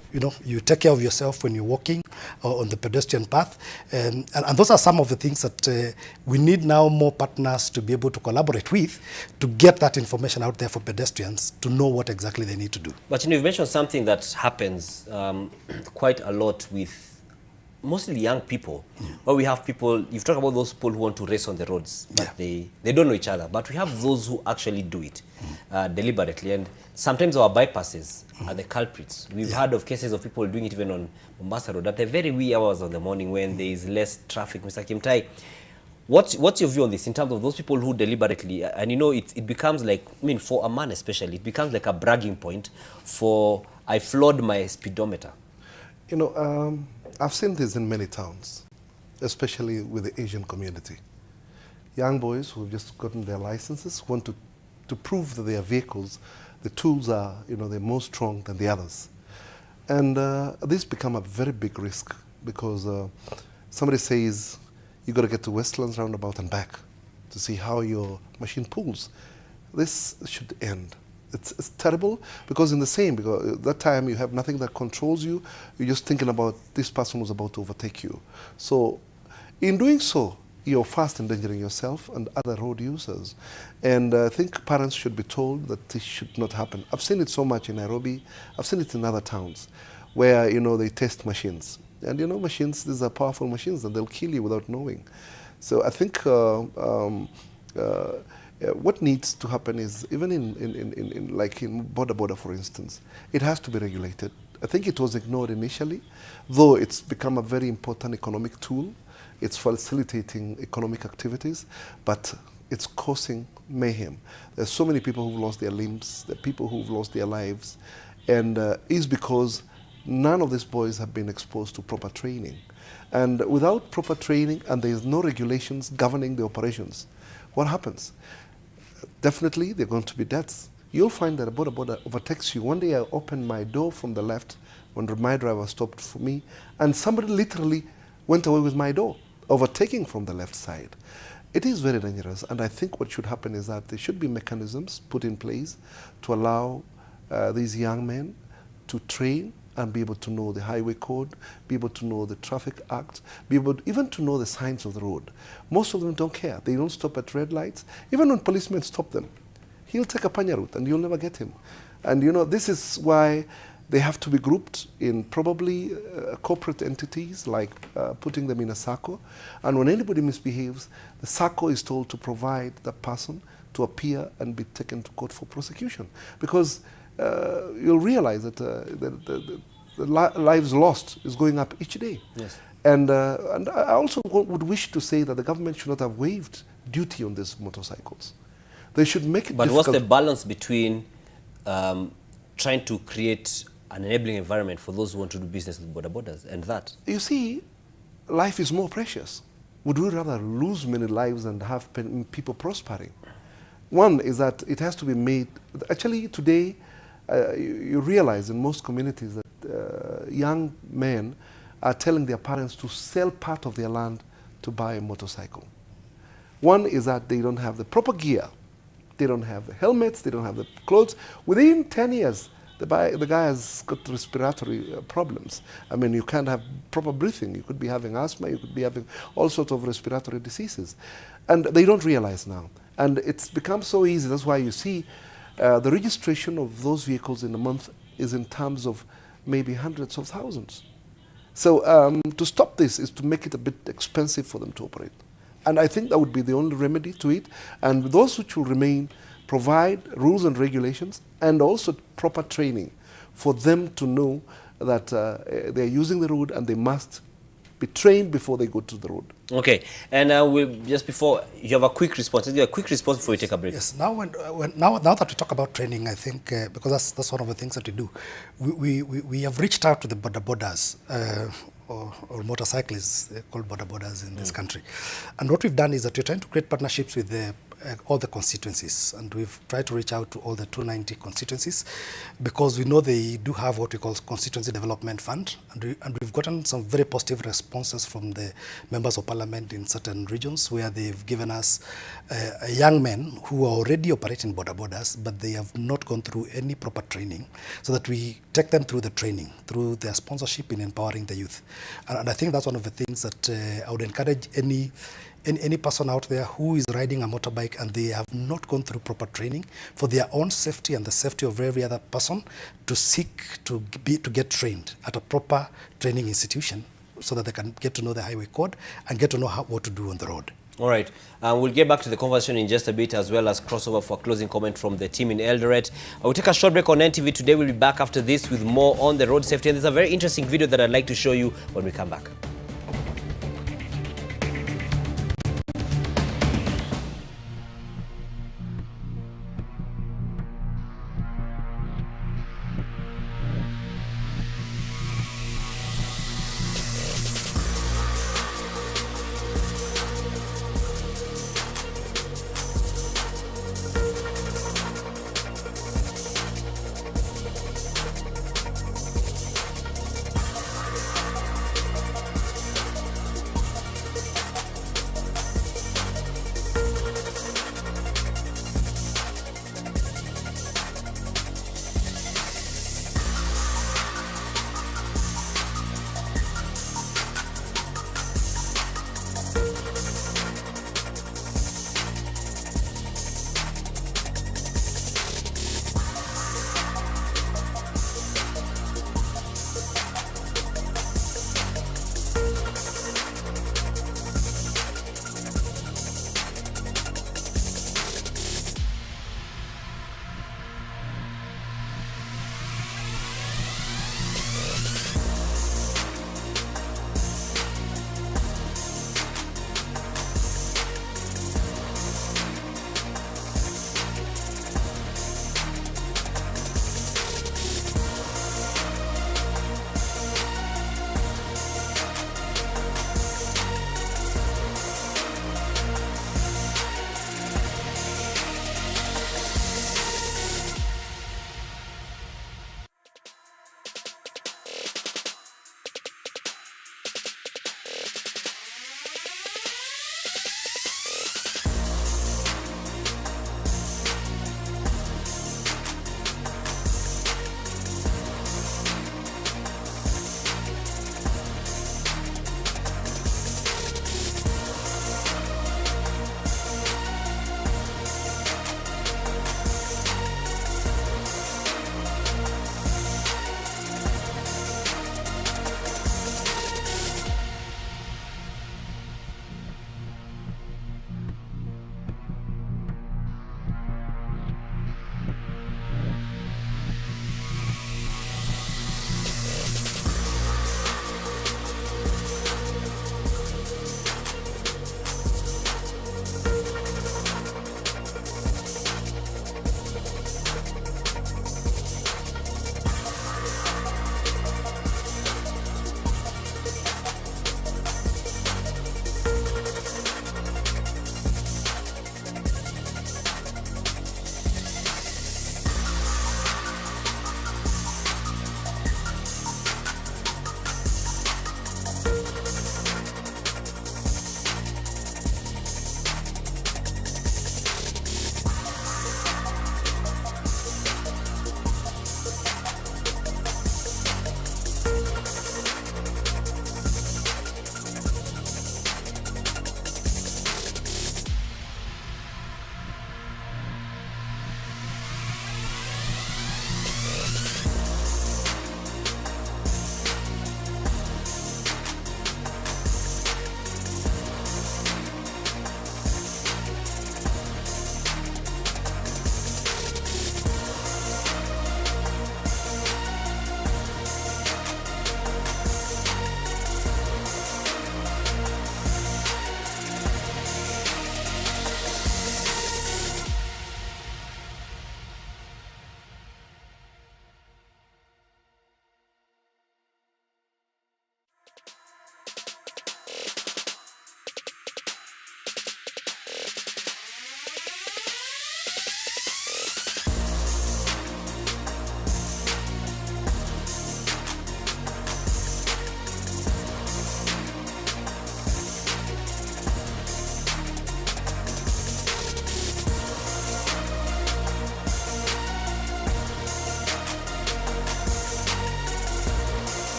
S13: take care of yourself when you're walking or on the pedestrian path, and those are some of the things that we need now more partners to be able to collaborate with to get that information out there for pedestrians to know what exactly they need to do.
S1: But you've mentioned something that happens quite a lot with mostly young people, where we have people, you've talked about those people who want to race on the roads, but they don't know each other. But we have those who actually do it deliberately. And sometimes our bypasses are the culprits. We've heard of cases of people doing it even on Mombasa Road at the very wee hours of the morning when there is less traffic. Mr. Kimutai, what's your view on this in terms of those people who deliberately, and it becomes like, for a man especially, it becomes like a bragging point for, I floored my speedometer.
S12: I've seen this in many towns, especially with the Asian community. Young boys who have just gotten their licenses want to prove that their vehicles, the tools are, they're more strong than the others. And this become a very big risk because somebody says, you got to get to Westlands roundabout and back to see how your machine pulls. This should end. It's terrible because because that time you have nothing that controls you. You're just thinking about this person was about to overtake you. So in doing so, you're fast endangering yourself and other road users. And I think parents should be told that this should not happen. I've seen it so much in Nairobi. I've seen it in other towns where, they test machines. And machines, these are powerful machines and they'll kill you without knowing. So I think what needs to happen is, even in border, for instance, it has to be regulated. I think it was ignored initially, though it's become a very important economic tool. It's facilitating economic activities, but it's causing mayhem. There's so many people who've lost their limbs, the people who've lost their lives, and is because none of these boys have been exposed to proper training. And without proper training, and there's no regulations governing the operations, what happens? Definitely, there are going to be deaths. You'll find that a border overtakes you. One day I opened my door from the left when my driver stopped for me, and somebody literally went away with my door, overtaking from the left side. It is very dangerous, and I think what should happen is that there should be mechanisms put in place to allow these young men to train and be able to know the highway code, be able to know the traffic act, be able even to know the signs of the road. Most of them don't care. They don't stop at red lights. Even when policemen stop them, he'll take a panya route and you'll never get him. And this is why they have to be grouped in probably corporate entities, like putting them in a SACCO. And when anybody misbehaves, the SACCO is told to provide that person to appear and be taken to court for prosecution. Because you'll realize that the lives lost is going up each day.
S1: Yes.
S12: And I also would wish to say that the government should not have waived duty on these motorcycles. They should make it
S1: But
S12: difficult.
S1: what's the balance between trying to create an enabling environment for those who want to do business with borders and that?
S12: You see, life is more precious. Would we rather lose many lives and have people prospering? One is that it has to be made. Actually, today, you realize in most communities that young men are telling their parents to sell part of their land to buy a motorcycle. One is that they don't have the proper gear. They don't have the helmets, they don't have the clothes. Within 10 years, the guy has got respiratory problems. I mean, you can't have proper breathing. You could be having asthma, you could be having all sorts of respiratory diseases. And they don't realize now. And it's become so easy. That's why you see the registration of those vehicles in a month is in terms of maybe hundreds of thousands. So to stop this is to make it a bit expensive for them to operate. And I think that would be the only remedy to it. And those which will remain, provide rules and regulations and also proper training for them to know that they're using the road and they must be trained before they go to the road.
S1: Okay, and we'll just before you have a quick response. Let's do a quick response before we take a break.
S13: Yes. Now, now that we talk about training, I think because that's one of the things that we do, we have reached out to the bodabodas or motorcyclists, they're called bodabodas in this country, and what we've done is that we're trying to create partnerships with all the constituencies, and we've tried to reach out to all the 290 constituencies because we know they do have what we call constituency development fund, and we've gotten some very positive responses from the members of parliament in certain regions where they've given us young men who are already operating bodabodas, but they have not gone through any proper training, so that we take them through the training, through their sponsorship in empowering the youth. And I think that's one of the things that I would encourage any person out there who is riding a motorbike and they have not gone through proper training for their own safety and the safety of every other person to seek to get trained at a proper training institution so that they can get to know the highway code and get to know what to do on the road.
S1: All right. We'll get back to the conversation in just a bit, as well as crossover for a closing comment from the team in Eldoret. We'll take a short break on NTV Today. We'll be back after this with more on the road safety. And there's a very interesting video that I'd like to show you when we come back.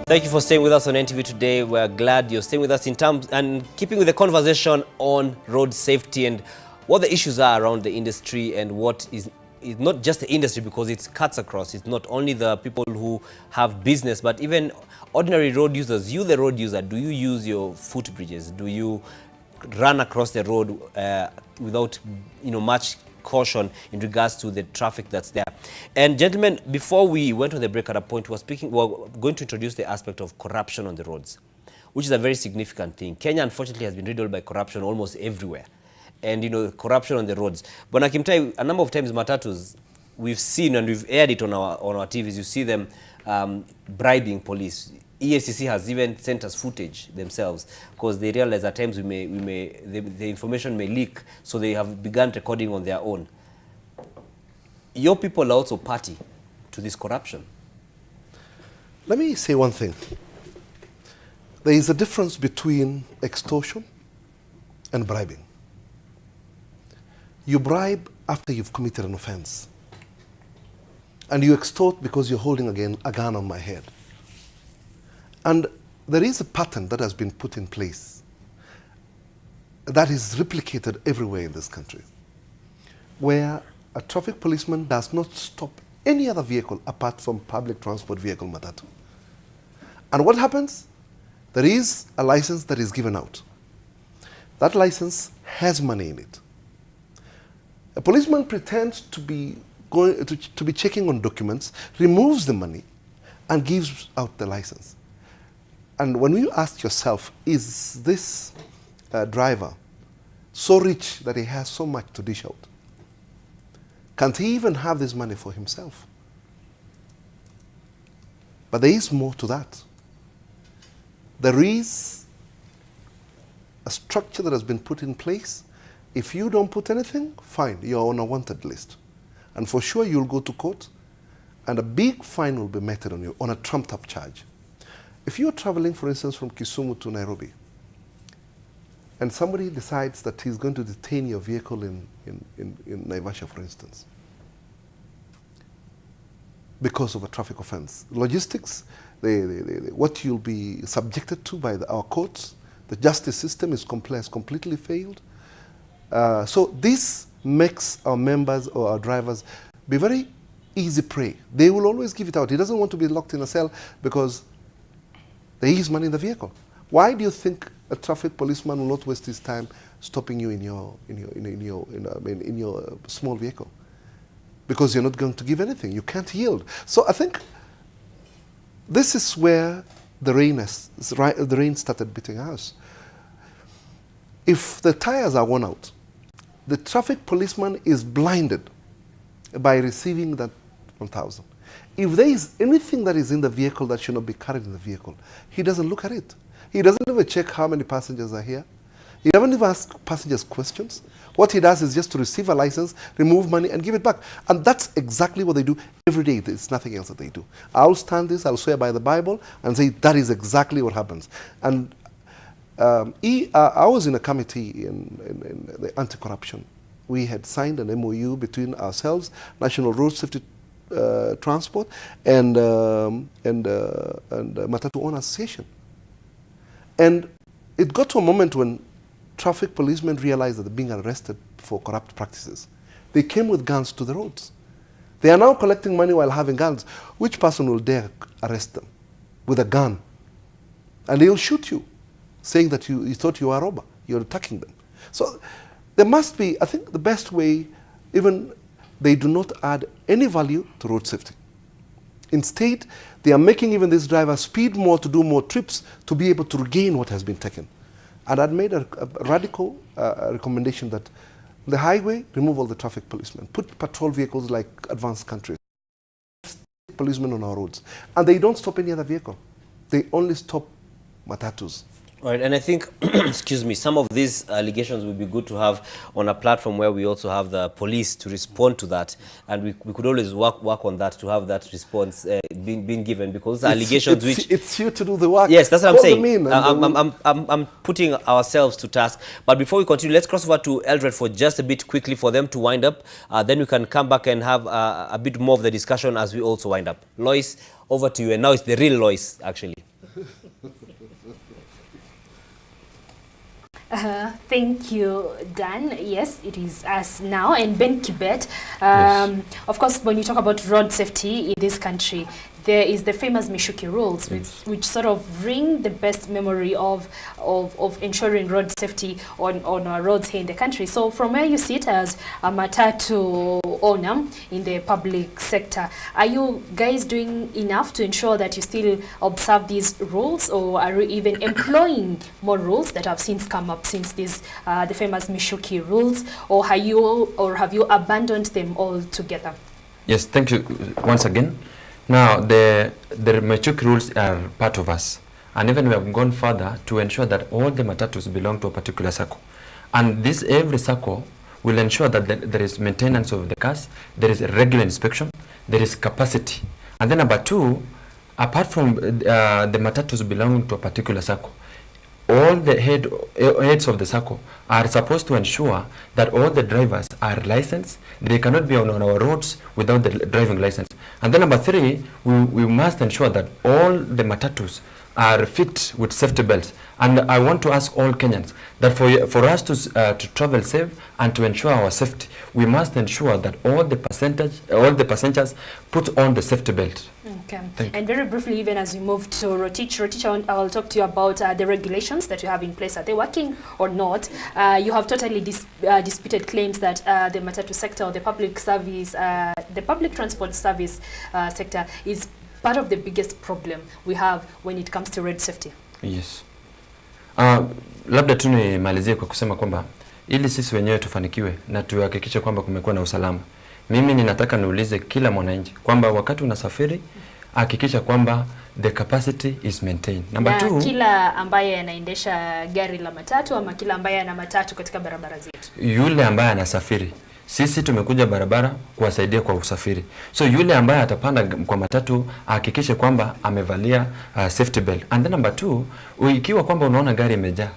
S1: Thank you for staying with us on NTV today. We're glad you're staying with us in terms and keeping with the conversation on road safety and what the issues are around the industry and what is not just the industry, because it cuts across. It's not only the people who have business, but even ordinary road users. You, the road user, do you use your footbridges? Do you run across the road without much caution in regards to the traffic that's there? And gentlemen, before we went on the break at a point, we were going to introduce the aspect of corruption on the roads, which is a very significant thing. Kenya, unfortunately, has been riddled by corruption almost everywhere. And, corruption on the roads. But Kimutai, a number of times Matatus, we've seen and we've aired it on our TVs, you see them bribing police. EACC has even sent us footage themselves because they realize at times the information may leak, so they have begun recording on their own. Your people are also party to this corruption.
S12: Let me say one thing. There is a difference between extortion and bribing. You bribe after you've committed an offense. And you extort because you're holding a gun on my head. And there is a pattern that has been put in place that is replicated everywhere in this country, where a traffic policeman does not stop any other vehicle apart from public transport vehicle Matatu. And what happens? There is a license that is given out. That license has money in it. A policeman pretends to be checking on documents, removes the money, and gives out the license. And when you ask yourself, is this driver so rich that he has so much to dish out? Can't he even have this money for himself? But there is more to that. There is a structure that has been put in place. If you don't put anything, fine, you're on a wanted list. And for sure you'll go to court and a big fine will be meted on you on a trumped up charge. If you're traveling, for instance, from Kisumu to Nairobi, and somebody decides that he's going to detain your vehicle in Naivasha, for instance, because of a traffic offense, logistics, what you'll be subjected to by our courts, the justice system has completely failed. So this makes our members or our drivers be very easy prey. They will always give it out. He doesn't want to be locked in a cell because there is money in the vehicle. Why do you think a traffic policeman will not waste his time stopping you in your small vehicle? Because you're not going to give anything. You can't yield. So I think this is where the rain started beating us. If the tires are worn out, the traffic policeman is blinded by receiving that 1,000. If there is anything that is in the vehicle that should not be carried in the vehicle, he doesn't look at it. He doesn't even check how many passengers are here. He doesn't even ask passengers questions. What he does is just to receive a license, remove money, and give it back. And that's exactly what they do every day. There's nothing else that they do. I'll stand this, I'll swear by the Bible, and say that is exactly what happens. And I was in a committee in the anti-corruption. We had signed an MOU between ourselves, National Road Safety Transport, and Matatu Owners Association. And it got to a moment when traffic policemen realized that they're being arrested for corrupt practices. They came with guns to the roads. They are now collecting money while having guns. Which person will dare arrest them with a gun? And they'll shoot you, saying that you thought you were a robber. You're attacking them. So there must be, I think the best way, even they do not add any value to road safety. Instead, they are making even this driver speed more to do more trips to be able to regain what has been taken. And I'd made a radical recommendation that the highway, remove all the traffic policemen. Put patrol vehicles like advanced countries. Policemen on our roads. And they don't stop any other vehicle. They only stop Matatus.
S1: All right, and I think, excuse me, some of these allegations would be good to have on a platform where we also have the police to respond to that, and we could always work on that to have that response being given, because allegations
S12: it's you to do the work.
S1: Yes, that's what I'm saying. I'm putting ourselves to task. But before we continue, let's cross over to Eldred for just a bit quickly for them to wind up. Then we can come back and have a bit more of the discussion as we also wind up. Lois, over to you, and now it's the real Lois, actually.
S2: Thank you, Dan. Yes, it is us now. And Ben Kibet,
S3: Yes.
S2: of course, when you talk about road safety in this country, there is the famous Mishuki rules, which sort of bring the best memory of ensuring road safety on our roads here in the country. So from where you sit as a Matatu owner in the public sector, are you guys doing enough to ensure that you still observe these rules, or are you even employing more rules that have since come up since this the famous Mishuki rules, or have you abandoned them altogether?
S3: Yes, thank you once again. Now, the Mishuki rules are part of us. And even we have gone further to ensure that all the Matatus belong to a particular circle. And this, every circle will ensure that there is maintenance of the cars, there is regular inspection, there is capacity. And then number two, apart from the Matatus belonging to a particular circle, all the heads of the circle are supposed to ensure that all the drivers are licensed. They cannot be on our roads without the driving license. And then number three, we must ensure that all the Matatus are fit with safety belts. And I want to ask all Kenyans that for us to travel safe and to ensure our safety, we must ensure that all the passengers put on the safety belt.
S2: Okay. And very briefly, even as we move to Rotich, I'll talk to you about the regulations that you have in place. Are they working or not? You have totally disputed claims that the Matatu sector, or the public service, the public transport service sector is part of the biggest problem we have when it comes to road safety.
S3: Yes. Labda tu nimalizie kwa kusema kwamba ili sisi wenyewe tufanikiwe na tuhakikishe kwamba kumekuwa na usalama. Mimi ninataka niulize kila mwananchi kwamba wakati unasafiri hakikisha kwamba the capacity is maintained. Number two,
S2: kila ambaye anaendesha gari la matatu ama kila ambaye ana matatu katika barabara zetu.
S3: Yule ambaye anasafiri. Sisi tumekuja barabara kuwasaidia kwa usafiri. So yule ambaye atapanda kwa matatu hakikishe kwamba amevalia safety belt. And then number two, ikiwa kwamba unaona gari imejaa,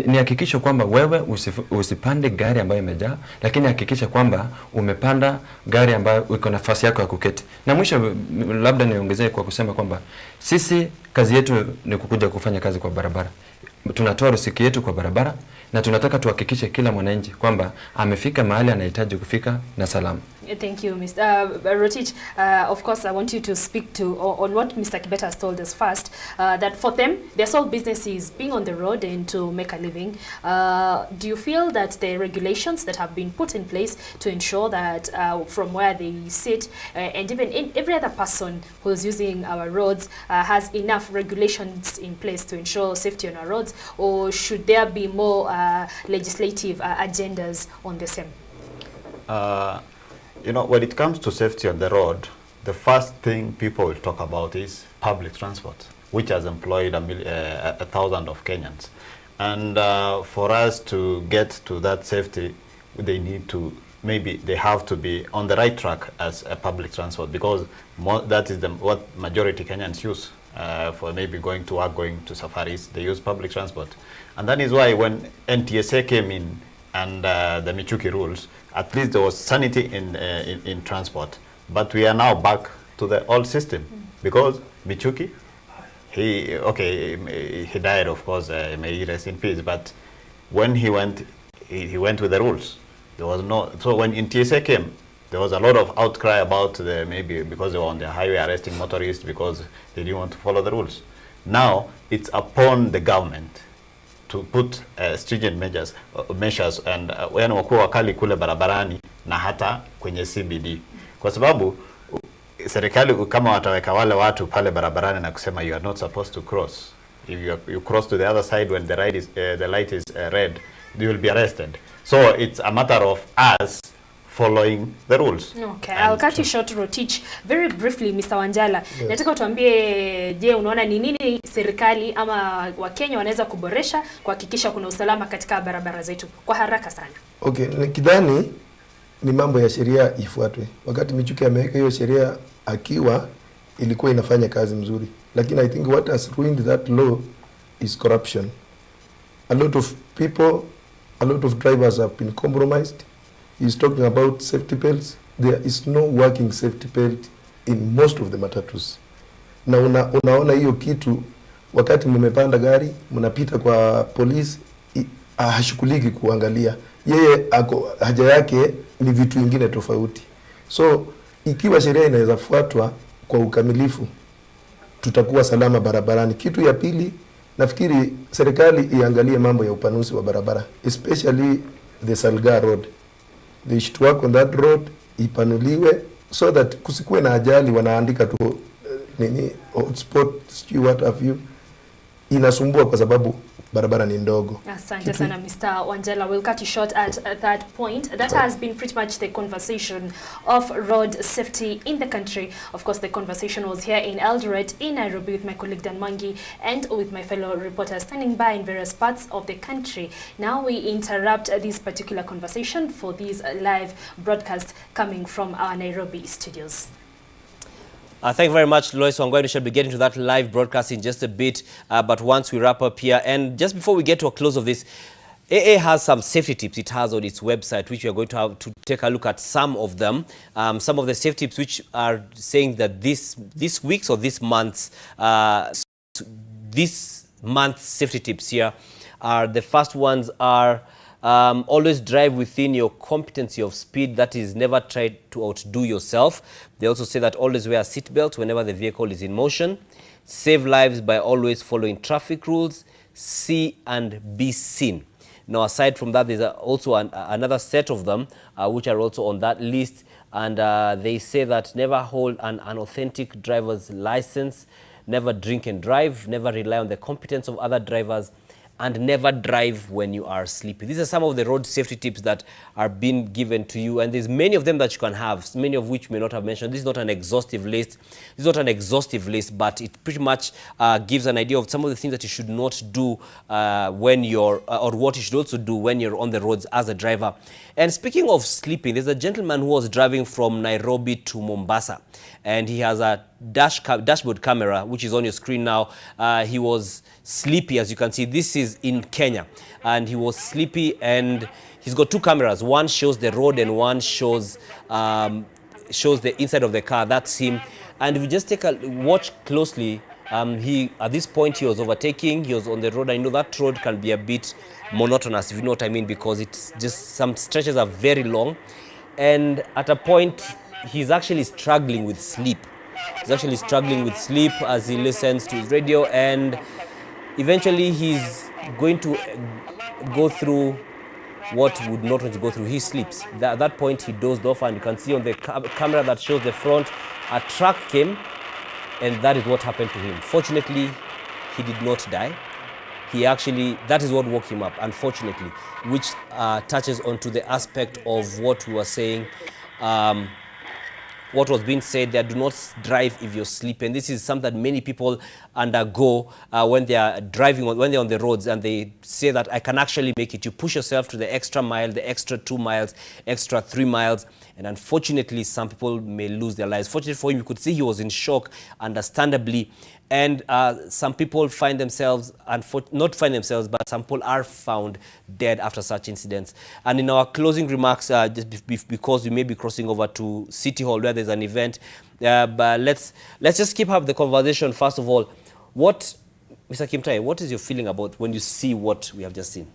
S3: ni hakikisha kwamba wewe usipande gari ambayo imejaa, lakini hakikisha kwamba umepanda gari ambayo iko nafasi yako ya kuketi. Na mwisho labda niongezee kwa kusema kwamba sisi kazi yetu ni kukuja kufanya kazi kwa barabara. Tunatoa riziki yetu kwa barabara na tunataka tuhakikishe kila mwananchi kwamba amefika mahali anahitaji kufika na salama.
S2: Thank you, Mr. Rotich. Of course, I want you to speak on what Mr. Kibet has told us first, that for them, their sole business is being on the road and to make a living. Do you feel that the regulations that have been put in place to ensure that from where they sit, and even every other person who is using our roads has enough regulations in place to ensure safety on our roads, or should there be more legislative agendas on the same?
S4: You know, when it comes to safety on the road, the first thing people will talk about is public transport, which has employed 1,000 of Kenyans. And for us to get to that safety, they need to, maybe they have to be on the right track as a public transport, because that is what majority Kenyans use for maybe going to work, going to safaris. They use public transport. And that is why when NTSA came in and the Mishuki rules, at least there was sanity in transport. But we are now back to the old system, because Mishuki, he died, of course, may he rest in peace, but when he went with the rules. There was no, so when NTSA came, there was a lot of outcry about maybe because they were on the highway arresting motorists because they didn't want to follow the rules. Now it's upon the government to put stringent measures and when wakuwa wakali kule barabarani na hata kwenye CBD, kwa sababu serikali kama wataweka wale watu pale barabarani na kusema you are not supposed to cross, if you cross to the other side when the light is red, you will be arrested. So it's a matter of us following the rules.
S2: Okay, I'll cut you short, Rotich. Very briefly, Mr. Wanjala. Yes. Nataka tuambie, je, unaona ni nini serikali ama Wakenya wanaweza kuboresha kuhakikisha kuna usalama katika barabara zetu kwa haraka sana?
S15: Okay, nikidhani ni mambo ya sheria ifuatwe. Wakati Mishuki ameweka hiyo sheria akiwa ilikuwa inafanya kazi mzuri. Lakini I think what has ruined that law is corruption. A lot of people, a lot of drivers have been compromised. He's talking about safety belts. There is no working safety belt in most of the matatus. Na unaona hiyo kitu wakati mmepanda gari, mnapita kwa police, hashughuliki kuangalia. Yeye haja yake ni vitu vingine tofauti. So ikiwa sheria inaweza fuatwa kwa ukamilifu, tutakuwa salama barabarani. Kitu ya pili, nafikiri serikali iangalie mambo ya upanuzi wa barabara, especially the Salga road. They should work on that road, ipanuliwe so that kusikuwe na ajali. Wanaandika tu nini hotspot, what have you, inasumbua kwa sababu barabara ni ndogo.
S2: Asante sana Mr. Wanjala. We'll cut you short at that point. That has been pretty much the conversation of road safety in the country. Of course, the conversation was here in Eldoret, in Nairobi, with my colleague Dan Mwangi and with my fellow reporters standing by in various parts of the country. Now we interrupt this particular conversation for this live broadcast coming from our Nairobi studios.
S1: Thank you very much, Lois. So I'm going to be getting to that live broadcast in just a bit, but once we wrap up here, and just before we get to a close of this, AA has some safety tips it has on its website, which we are going to have to take a look at some of them. Some of the safety tips which are saying that this week's or this month's safety tips here are, the first ones are always drive within your competency of speed. That is, never try to outdo yourself. They also say that always wear a seatbelt whenever the vehicle is in motion. Save lives by always following traffic rules. See and be seen. Now, aside from that, there's also another set of them which are also on that list. And they say that never hold an unauthentic driver's license, never drink and drive, never rely on the competence of other drivers, and never drive when you are sleepy. These are some of the road safety tips that are being given to you, and there's many of them that you can have, many of which may not have mentioned. This is not an exhaustive list. This is not an exhaustive list, but it pretty much gives an idea of some of the things that you should not do when you're, or what you should also do when you're on the roads as a driver. And speaking of sleeping, there's a gentleman who was driving from Nairobi to Mombasa, and he has a dashboard camera, which is on your screen now. He was sleepy, as you can see. This is in Kenya, and he was sleepy, and he's got two cameras. One shows the road and one shows the inside of the car. That's him. And if you just take a watch closely, at this point he was overtaking. He was on the road. I know that road can be a bit monotonous, if you know what I mean, because it's just, some stretches are very long, and at a point he's actually struggling with sleep. He's actually struggling with sleep as he listens to his radio, and eventually he's going to go through what would not want to go through. He sleeps. At that point he dozed off, and you can see on the camera that shows the front, a truck came, and that is what happened to him. Fortunately, he did not die. He actually, that is what woke him up, unfortunately, which touches onto the aspect of what we were saying, what was being said there: do not drive if you're sleeping. And this is something that many people undergo when they are driving, when they're on the roads, and they say that I can actually make it. You push yourself to the extra mile, the extra 2 miles, extra 3 miles, and unfortunately some people may lose their lives. Fortunately for him, you could see he was in shock, understandably. And some people find themselves, not find themselves, but some people are found dead after such incidents. And in our closing remarks, just because we may be crossing over to City Hall where there's an event, but let's just keep up the conversation. First of all, Mr. Kimutai, what is your feeling about when you see what we have just seen?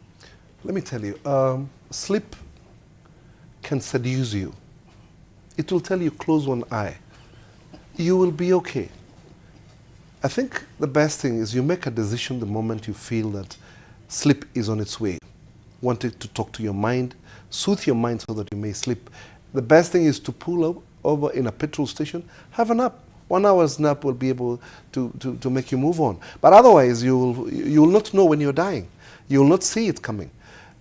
S12: Let me tell you, sleep can seduce you. It will tell you, close one eye. You will be okay. I think the best thing is you make a decision the moment you feel that sleep is on its way. Want it to talk to your mind, soothe your mind so that you may sleep. The best thing is to pull over in a petrol station, have a nap. 1 hour's nap will be able to make you move on. But otherwise, you will not know when you're dying. You will not see it coming.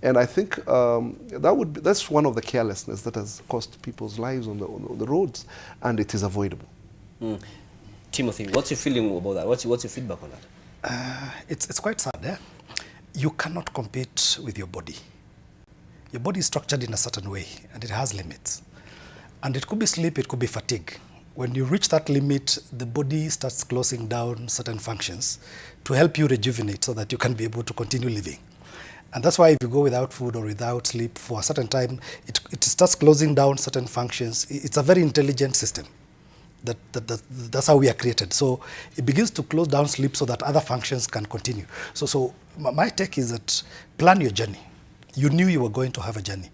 S12: And I think that's one of the carelessness that has cost people's lives on the roads, and it is avoidable.
S1: Timothy, what's your feeling about that? What's your feedback on that?
S13: It's quite sad. Eh? You cannot compete with your body. Your body is structured in a certain way, and it has limits. And it could be sleep, it could be fatigue. When you reach that limit, the body starts closing down certain functions to help you rejuvenate so that you can be able to continue living. And that's why if you go without food or without sleep for a certain time, it starts closing down certain functions. It's a very intelligent system. That's how we are created. So it begins to close down sleep so that other functions can continue. So my take is that plan your journey. you knew you were going to have a journey.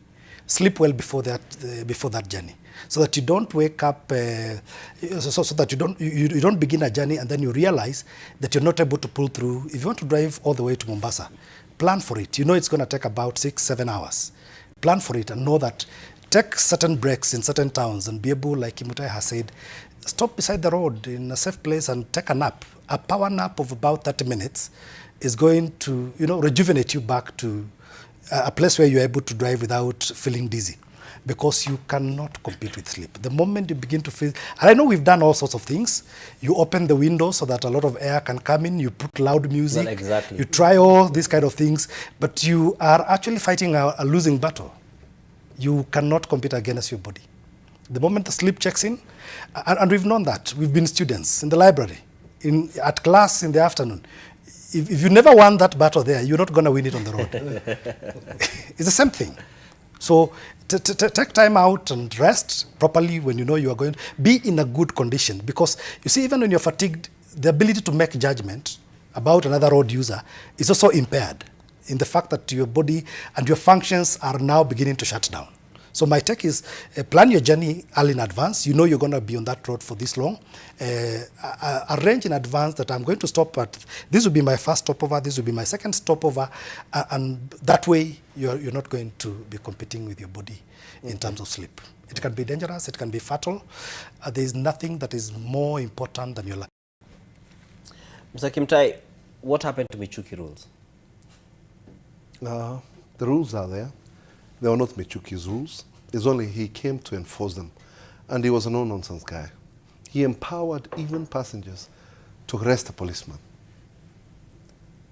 S13: Sleep well before that journey, so that you don't wake up, so that you don't begin a journey and then you realize that you're not able to pull through. If you want to drive all the way to Mombasa, plan for it. You know it's going to take about 6-7 hours. Plan for it and know that. Take certain breaks in certain towns and be able, like Kimutai has said, stop beside the road in a safe place and take a nap. A power nap of about 30 minutes is going to, rejuvenate you back to a place where you're able to drive without feeling dizzy, because you cannot compete with sleep. The moment you begin to feel, and I know we've done all sorts of things. You open the window so that a lot of air can come in. You put loud music.
S1: Well, exactly.
S13: You try all these kind of things, but you are actually fighting a losing battle. You cannot compete against your body. The moment the sleep checks in, and we've known that. We've been students in the library, at class in the afternoon. If you never won that battle there, you're not going to win it on the road. It's the same thing. So take time out and rest properly when you know you are going. Be in a good condition, because you see, even when you're fatigued, the ability to make judgment about another road user is also impaired in the fact that your body and your functions are now beginning to shut down. So my take is plan your journey early in advance. You know you're going to be on that road for this long. Arrange in advance that I'm going to stop at, this will be my first stopover, this will be my second stopover, and that way you're not going to be competing with your body in terms of sleep. It can be dangerous, it can be fatal. There is nothing that is more important than your life.
S1: Mr. Kimutai, what happened to Michuki rules?
S12: The rules are there. They were not Michuki's rules. It's only he came to enforce them. And he was a no-nonsense guy. He empowered even passengers to arrest a policeman.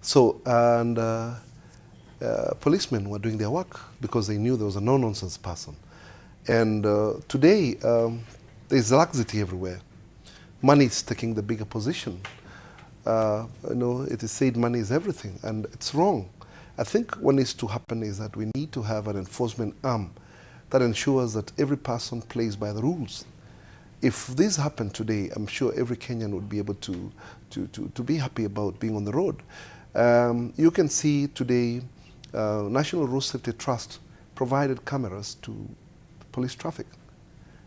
S12: So, and policemen were doing their work because they knew there was a no-nonsense person. And today, there's laxity everywhere. Money is taking the bigger position. It is said money is everything, and it's wrong. I think what needs to happen is that we need to have an enforcement arm that ensures that every person plays by the rules. If this happened today, I'm sure every Kenyan would be able to be happy about being on the road. You can see today, National Road Safety Trust provided cameras to police traffic.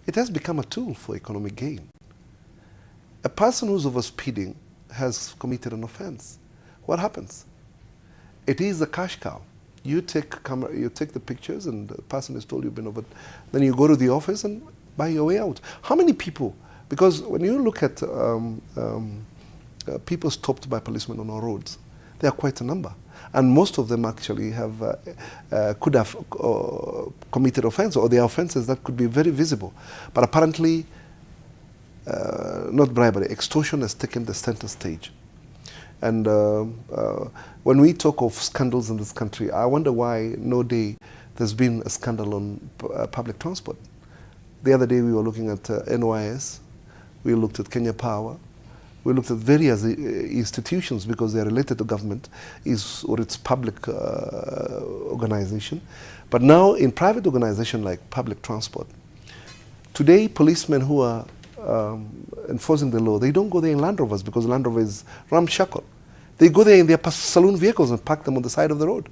S12: It has become a tool for economic gain. A person who's over speeding has committed an offense. What happens? It is a cash cow. You take the pictures, and the person has told you've been over. Then you go to the office and buy your way out. How many people? Because when you look at people stopped by policemen on our roads, there are quite a number, and most of them actually have could have committed offense, or their offenses that could be very visible. But apparently, not bribery, extortion has taken the center stage. And when we talk of scandals in this country, I wonder why no day there's been a scandal on public transport. The other day we were looking at NYS, we looked at Kenya Power, we looked at various institutions because they're related to government or it's public organization. But now in private organization like public transport, today policemen who are enforcing the law, they don't go there in Land Rovers because Land Rover is ramshackle. They go there in their saloon vehicles and park them on the side of the road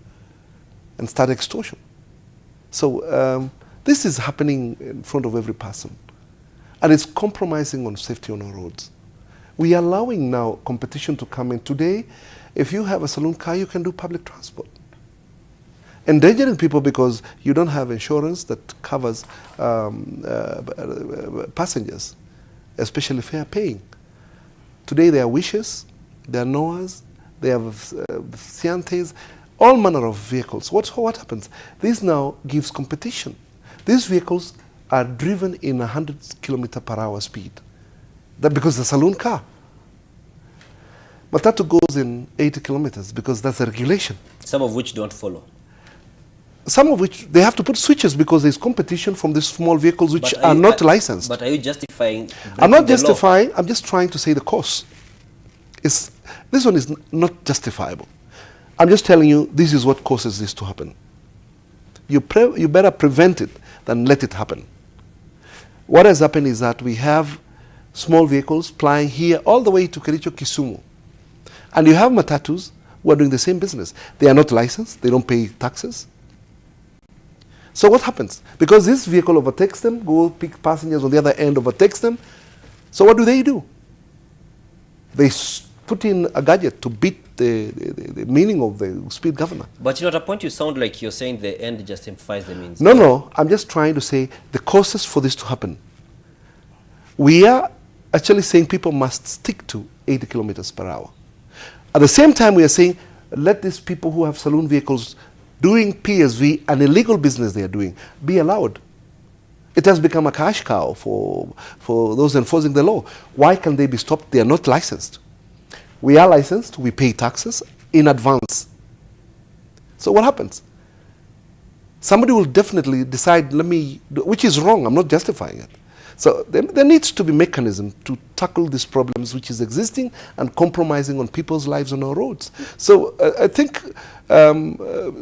S12: and start extortion. So this is happening in front of every person, and it's compromising on safety on our roads. We are allowing now competition to come in. Today, if you have a saloon car, you can do public transport. Endangering people because you don't have insurance that covers passengers, especially fare paying. Today there are wishes, there are Noahs, they have Scientes, all manner of vehicles. What happens? This now gives competition. These vehicles are driven in 100 km/h speed. That because the saloon car. Matatu goes in 80 kilometers because that's the regulation.
S1: Some of which don't follow.
S12: Some of which they have to put switches because there's competition from these small vehicles which are not licensed.
S1: But are you justifying?
S12: I'm not justifying. I'm just trying to say the cause. This one is not justifiable. I'm just telling you this is what causes this to happen. You better prevent it than let it happen. What has happened is that we have small vehicles plying here all the way to Kericho, Kisumu. And you have Matatus who are doing the same business. They are not licensed. They don't pay taxes. So what happens? Because this vehicle overtakes them, go pick passengers on the other end, overtakes them. So what do? They put in a gadget to beat the meaning of the speed governor.
S1: But at a point you sound like you're saying the end justifies the means.
S12: No, I'm just trying to say the causes for this to happen. We are actually saying people must stick to 80 kilometers per hour. At the same time, we are saying, let these people who have saloon vehicles doing PSV, an illegal business they are doing, be allowed. It has become a cash cow for those enforcing the law. Why can they be stopped? They are not licensed. We are licensed, we pay taxes in advance. So what happens? Somebody will definitely decide, which is wrong, I'm not justifying it. So there needs to be mechanism to tackle these problems which is existing and compromising on people's lives on our roads. So I think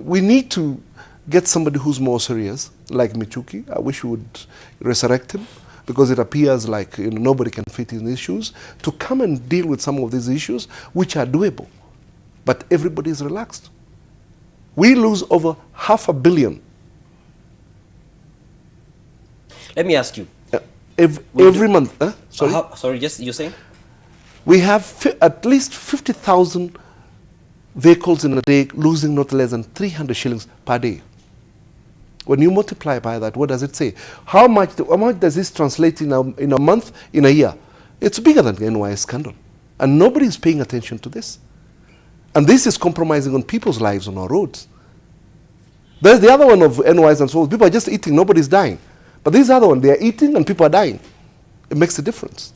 S12: we need to get somebody who's more serious, like Michuki. I wish we would resurrect him, because it appears like nobody can fit in his shoes, to come and deal with some of these issues which are doable. But everybody is relaxed. We lose over $500 million.
S1: Let me ask you.
S12: Every month. Sorry?
S1: Sorry, just you're saying?
S12: We have at least 50,000 vehicles in a day losing not less than 300 shillings per day. When you multiply by that, what does it say? How much does this translate in a month, in a year? It's bigger than the NY scandal. And nobody is paying attention to this. And this is compromising on people's lives on our roads. There's the other one of NYs and so on. People are just eating, nobody's dying. But this other one, they are eating and people are dying. It makes a difference.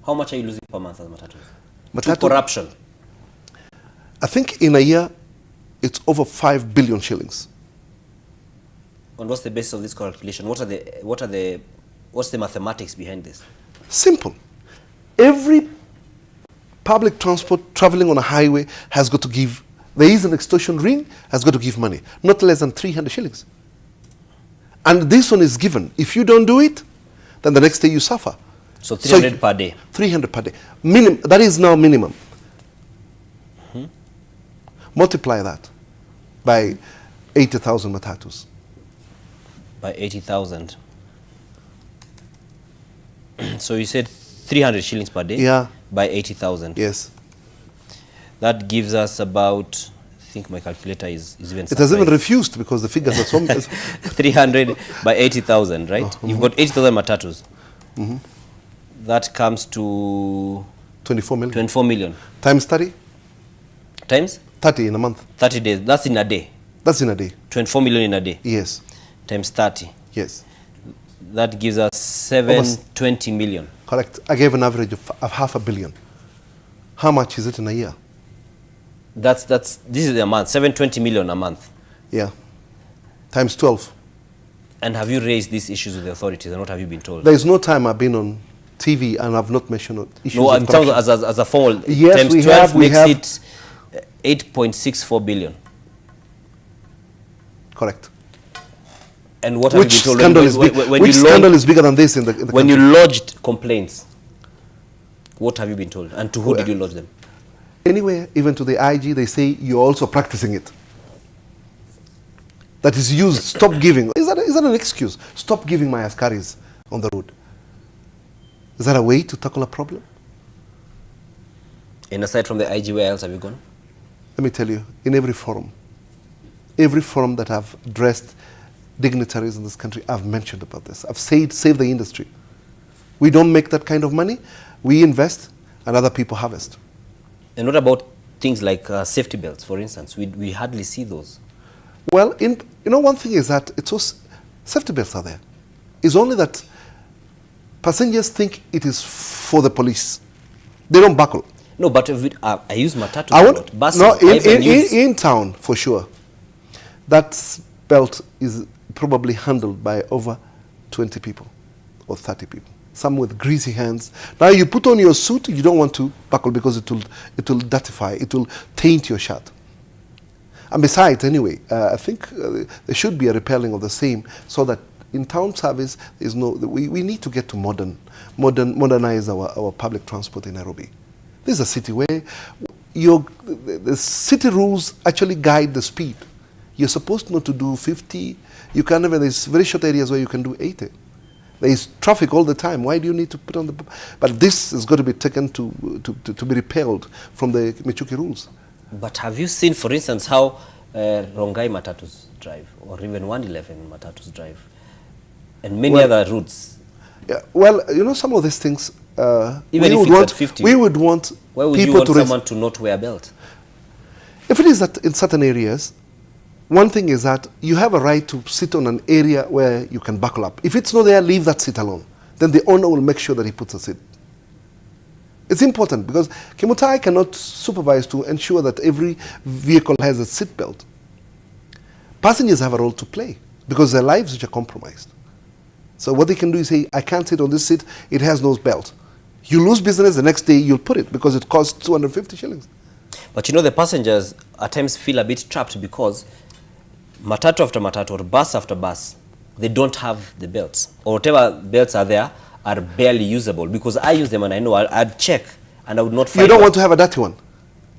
S1: How much are you losing per month as Matatu?
S12: Matatu,
S1: to corruption?
S12: I think in a year, it's over 5 billion shillings.
S1: And what's the basis of this calculation? What's the mathematics behind this?
S12: Simple. Every public transport traveling on a highway has got to give, there is an extortion ring, has got to give money. Not less than 300 shillings. And this one is given. If you don't do it, then the next day you suffer.
S1: So 300 per day?
S12: 300 per day. That is now minimum. Multiply that by 80,000 Matatus.
S1: By 80,000. So you said 300 shillings per day?
S12: Yeah.
S1: By 80,000?
S12: Yes.
S1: That gives us about, I think my calculator is even
S12: It has even refused because the figures are so
S1: 300 by 80,000, right? You've got 80,000 Matatus. That comes to
S12: 24 million.
S1: 24 million.
S12: Times 30?
S1: Times?
S12: 30 in a month.
S1: 30 days. That's in a day.
S12: That's in a day.
S1: 24 million in a day.
S12: Yes.
S1: Times 30.
S12: Yes.
S1: That gives us 720 million.
S12: Correct. I gave an average of $500 million. How much is it in a year?
S1: This is a month. 720 million a month.
S12: Yeah. Times 12.
S1: And have you raised these issues with the authorities, and what have you been told?
S12: There is no time I've been on TV and I've not mentioned issues.
S1: No, in terms of as a formal.
S12: Yes,
S1: times 12 makes it 8.64 billion.
S12: Correct.
S1: And what have you been told?
S12: Which scandal is bigger than this in the country?
S1: When you lodged complaints, what have you been told? And to who did you lodge them?
S12: Anywhere, even to the IG, they say you're also practicing it. That is used, stop giving. Is that an excuse? Stop giving my askaris on the road. Is that a way to tackle a problem?
S1: And aside from the IG, where else have you gone?
S12: Let me tell you, in every forum that I've addressed dignitaries in this country, I've mentioned about this. I've said, save the industry. We don't make that kind of money. We invest and other people harvest.
S1: And what about things like safety belts, for instance? We hardly see those.
S12: Well, one thing is that safety belts are there. It's only that passengers think it is for the police. They don't buckle.
S1: No, but I use Matatu a lot. Buses,
S12: no, in town, for sure. That belt is probably handled by over 20 people or 30 people. Some with greasy hands. Now you put on your suit, you don't want to buckle because it will dirtify, it will taint your shirt. And besides, anyway, I think there should be a repelling of the same, so that in town service, we need to get to modernize our public transport in Nairobi. This is a city where the city rules actually guide the speed. You're supposed not to do 50. You can't even, there's very short areas where you can do 80. There is traffic all the time. Why do you need to put on the... But this is going to be taken to be repelled from the Michuki rules.
S1: But have you seen, for instance, how Rongai Matatus drive, or even 111 Matatus drive, and many other routes?
S12: Yeah, well, you know, some of these things...
S1: even if it's at 50,
S12: we would want
S1: why would
S12: people
S1: you want
S12: to
S1: someone to not wear a belt?
S12: If it is that in certain areas, one thing is that you have a right to sit on an area where you can buckle up. If it's not there, leave that seat alone. Then the owner will make sure that he puts a seat. It's important because Kimutai cannot supervise to ensure that every vehicle has a seat belt. Passengers have a role to play because their lives which are compromised. So what they can do is say, I can't sit on this seat, it has no belt. You lose business, the next day you'll put it because it costs 250 shillings.
S1: But you know, the passengers at times feel a bit trapped because Matatu after Matatu or bus after bus, they don't have the belts. Or whatever belts are there are barely usable because I use them and I know I'd check and I would not find
S12: You don't
S1: one.
S12: want to have a dirty one?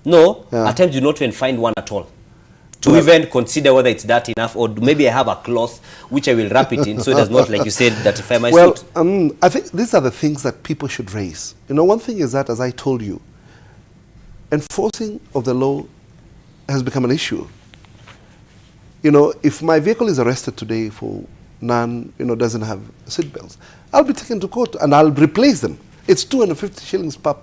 S1: No, at times you not even find one at all. To even consider whether it's dirty enough, or maybe I have a cloth which I will wrap it in so it does not, like you said, dirtify my suit.
S12: I think these are the things that people should raise. You know, one thing is that, as I told you, enforcing of the law has become an issue. You know, if my vehicle is arrested today for doesn't have seat belts, I'll be taken to court and I'll replace them. It's 250 shillings per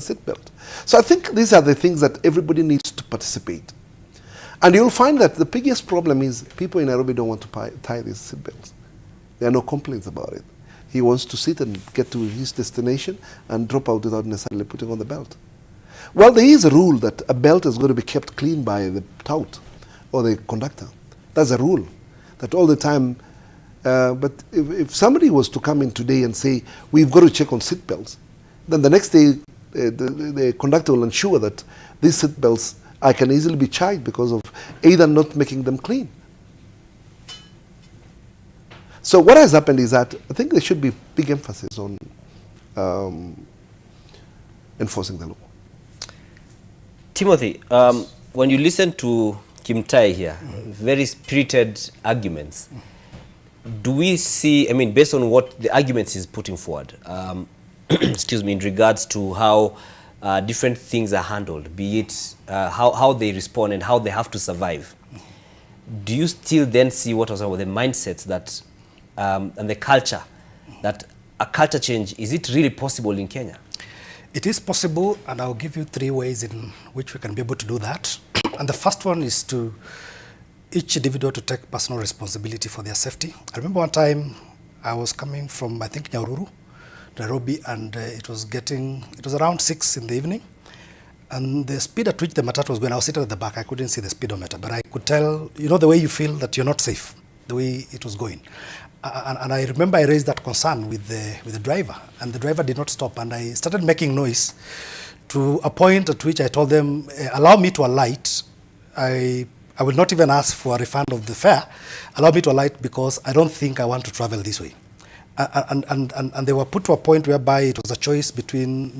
S12: seat belt. So I think these are the things that everybody needs to participate. And you'll find that the biggest problem is people in Nairobi don't want to tie these seat belts. There are no complaints about it. He wants to sit and get to his destination and drop out without necessarily putting on the belt. Well, there is a rule that a belt is going to be kept clean by the tout or the conductor. That's a rule that all the time. But if somebody was to come in today and say, we've got to check on seat belts, then the next day the conductor will ensure that these seat belts, I can easily be charged because of either not making them clean. So what has happened is that I think there should be big emphasis on enforcing the law.
S1: Timothy, when you listen to Kimutai here, very spirited arguments, do we see, I mean, based on what the arguments he's putting forward, excuse me, in regards to how different things are handled, be it how they respond and how they have to survive, do you still then see what was the mindsets that, and the culture, that a culture change, is it really possible in Kenya?
S13: It is possible, and I'll give you 3 ways in which we can be able to do that. And the first one is to each individual to take personal responsibility for their safety. I remember one time I was coming from, I think, Nyahururu, Nairobi, and it was around 6 in the evening. And the speed at which the Matatu was going, I was sitting at the back, I couldn't see the speedometer, but I could tell, you know, the way you feel that you're not safe, the way it was going. And I remember I raised that concern with the driver, and the driver did not stop, and I started making noise to a point at which I told them, allow me to alight. I will not even ask for a refund of the fare. Allow me to alight because I don't think I want to travel this way. And they were put to a point whereby it was a choice between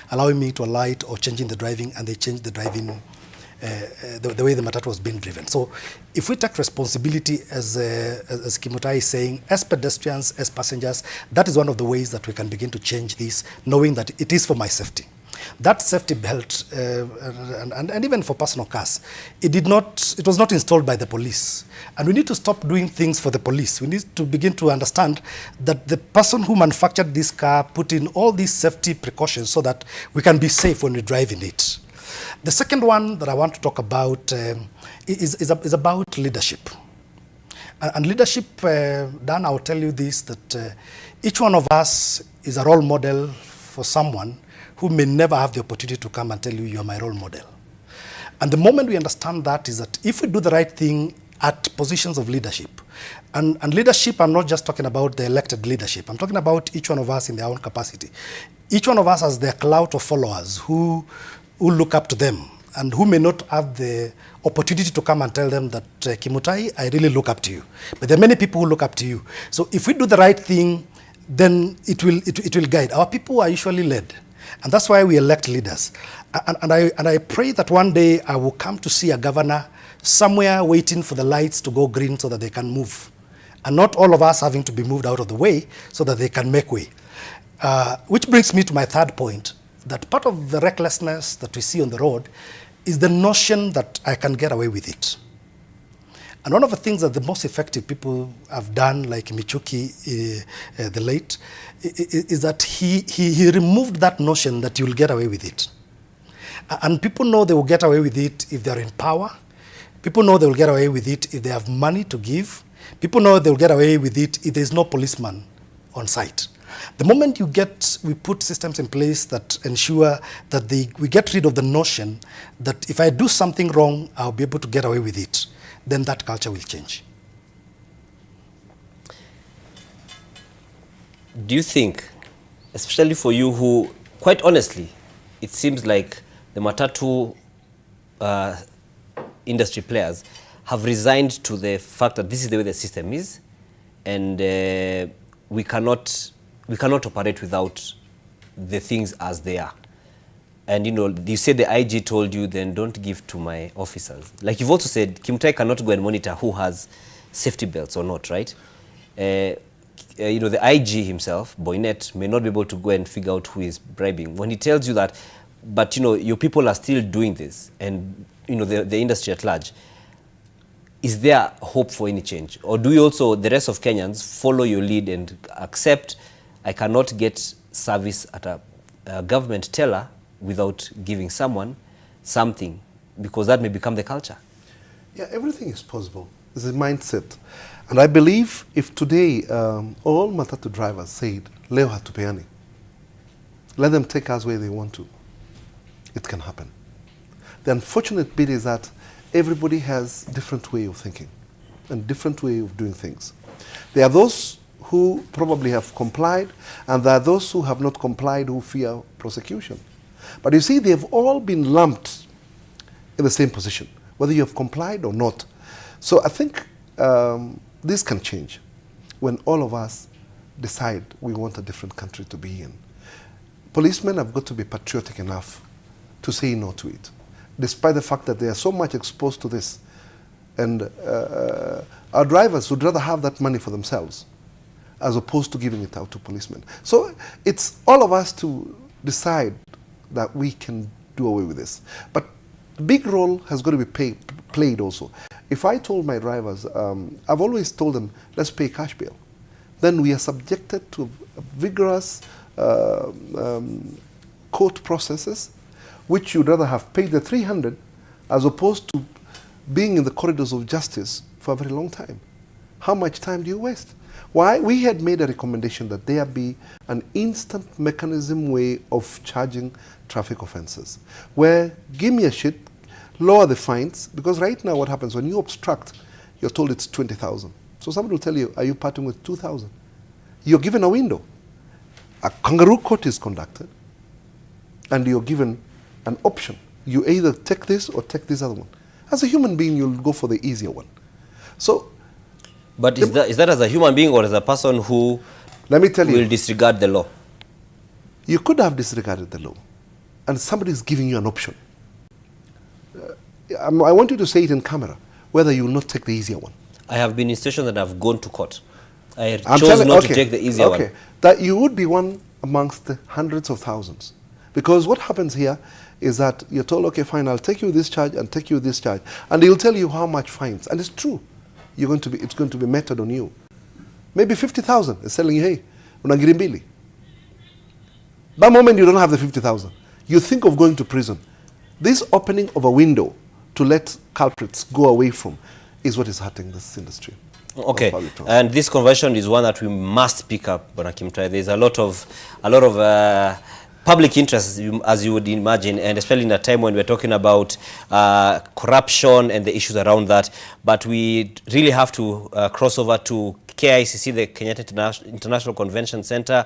S13: allowing me to alight or changing the driving, and they changed the driving, the way the Matatu was being driven. So if we take responsibility, as Kimutai is saying, as pedestrians, as passengers, that is one of the ways that we can begin to change this, knowing that it is for my safety. That safety belt, and even for personal cars, it was not installed by the police. And we need to stop doing things for the police. We need to begin to understand that the person who manufactured this car put in all these safety precautions so that we can be safe when we drive in it. The second one that I want to talk about is about leadership. And leadership, Dan, I will tell you this, that each one of us is a role model for someone who may never have the opportunity to come and tell you, you're my role model. And the moment we understand that is that if we do the right thing at positions of leadership, and leadership, I'm not just talking about the elected leadership, I'm talking about each one of us in their own capacity. Each one of us has their clout of followers who look up to them and who may not have the opportunity to come and tell them that, Kimutai, I really look up to you. But there are many people who look up to you. So if we do the right thing, then it will guide. Our people are usually led. And that's why we elect leaders. And I pray that one day I will come to see a governor somewhere waiting for the lights to go green so that they can move. And not all of us having to be moved out of the way so that they can make way. Which brings me to my third point, that part of the recklessness that we see on the road is the notion that I can get away with it. And one of the things that the most effective people have done, like Michuki, the late, is that he removed that notion that you'll get away with it. And people know they will get away with it if they're in power. People know they will get away with it if they have money to give. People know they will get away with it if there's no policeman on site. The moment we put systems in place that ensure that we get rid of the notion that if I do something wrong, I'll be able to get away with it, then that culture will change.
S1: Do you think, especially for you who, quite honestly, it seems like the Matatu industry players have resigned to the fact that this is the way the system is, and we cannot operate without the things as they are. And you said the IG told you, then don't give to my officers. Like you've also said, Kimutai cannot go and monitor who has safety belts or not, right? The IG himself, Boynet, may not be able to go and figure out who is bribing. When he tells you that, but your people are still doing this, and the industry at large, is there hope for any change? Or do you also, the rest of Kenyans, follow your lead and accept I cannot get service at a government teller without giving someone something, because that may become the culture?
S12: Yeah, everything is possible. It's a mindset. And I believe if today all Matatu drivers said, leo hatupeani, let them take us where they want to, it can happen. The unfortunate bit is that everybody has different way of thinking and different way of doing things. There are those who probably have complied, and there are those who have not complied who fear prosecution. But you see, they've all been lumped in the same position, whether you have complied or not. So I think this can change when all of us decide we want a different country to be in. Policemen have got to be patriotic enough to say no to it, despite the fact that they are so much exposed to this. And our drivers would rather have that money for themselves as opposed to giving it out to policemen. So it's all of us to decide that we can do away with this. But the big role has got to be played also. If I told my drivers, I've always told them, let's pay cash bail. Then we are subjected to vigorous court processes, which you'd rather have paid the 300 as opposed to being in the corridors of justice for a very long time. How much time do you waste? Why? We had made a recommendation that there be an instant mechanism way of charging traffic offenses, where give me a shit, lower the fines, because right now what happens when you obstruct, you're told it's 20,000. So somebody will tell you, are you parting with 2,000? You're given a window. A kangaroo court is conducted, and you're given an option. You either take this or take this other one. As a human being, you'll go for the easier one. So,
S1: but is that as a human being or as a person who will disregard the law?
S12: You could have disregarded the law, and somebody is giving you an option. I want you to say it in camera, whether you will not take the easier one.
S1: I have been in situations that I've gone to court. I chose not to take the easier one.
S12: That you would be one amongst the hundreds of thousands. Because what happens here is that you're told, okay, fine, I'll take you this charge and take you this charge. And he'll tell you how much fines. And it's true. It's going to be meted on you. Maybe 50,000 is telling you, hey, unangiri mbili. That moment you don't have the 50,000. You think of going to prison. This opening of a window to let culprits go away from is what is hurting this industry.
S1: Okay, and this conversion is one that we must pick up, Bwana Kimutai. There's a lot of public interest, as you would imagine, and especially in a time when we're talking about corruption and the issues around that. But we really have to cross over to KICC, the Kenyatta International Convention Center,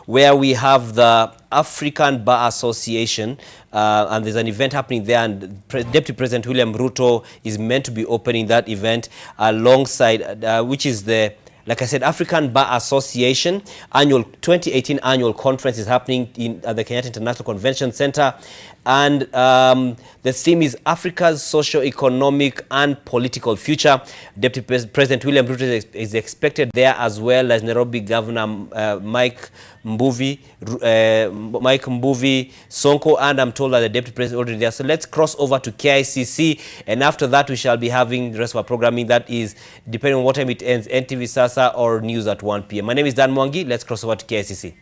S1: where we have the African Bar Association, and there's an event happening there, and Deputy President William Ruto is meant to be opening that event alongside, which is the Like I said, African Bar Association 2018 annual conference is happening at the Kenyatta International Convention Center. And the theme is Africa's socio-economic and political future. Deputy President William Ruto is expected there, as well as Nairobi Governor Mike Mbuvi Sonko, and I'm told that the Deputy President already there. So let's cross over to KICC, and after that we shall be having the rest of our programming. That is, depending on what time it ends, NTV Sasa or news at 1 p.m. My name is Dan Mwangi. Let's cross over to KICC.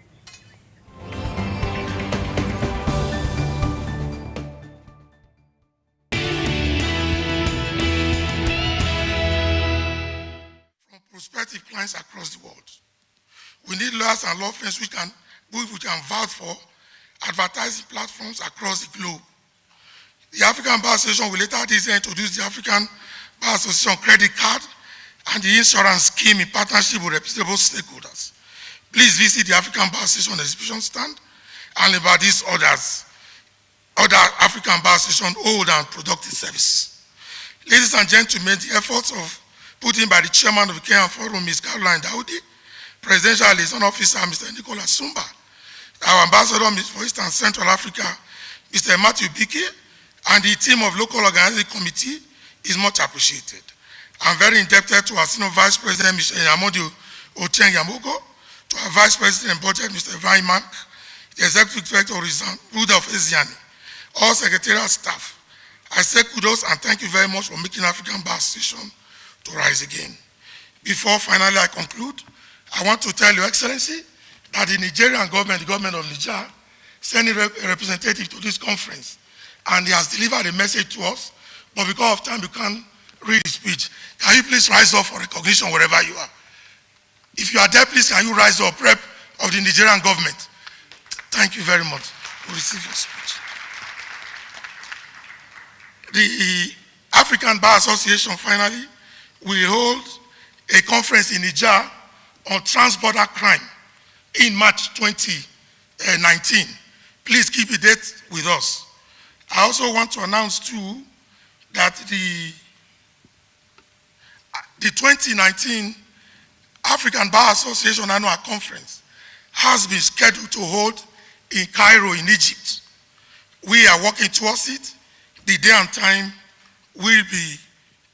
S21: Prospective clients across the world. We need lawyers and law firms which can vouch for advertising platforms across the globe. The African Bar Association will later this year introduce the African Bar Association credit card and the insurance scheme in partnership with reputable stakeholders. Please visit the African Bar Association exhibition stand and about these other African Bar Association old and productive services. Ladies and gentlemen, the efforts of put in by the chairman of the Kenyan Forum, Ms. Caroline Daudi, Presidential Liaison Officer, Mr. Nicholas Sumba, our Ambassador for Eastern Central Africa, Mr. Matthew Biki, and the team of local organizing committee is much appreciated. I'm very indebted to our Senior Vice President, Mr. Yamodi Ochieng Yamogo, to our Vice President Budget, Mr. Vaiman, the Executive Director Rudolph Eziani, all secretarial staff. I say kudos and thank you very much for making African Bar Association to rise again. Before finally I conclude, I want to tell Your Excellency that the Nigerian government, the government of Niger, sent a representative to this conference, and he has delivered a message to us, but because of time you can't read his speech. Can you please rise up for recognition wherever you are? If you are there, please can you rise up, rep of the Nigerian government. Thank you very much. We'll receive your speech. The African Bar Association finally will hold a conference in Niger on transborder crime in March 2019. Please keep the date with us. I also want to announce too that the 2019 African Bar Association Annual Conference has been scheduled to hold in Cairo in Egypt. We are working towards it. The day and time will be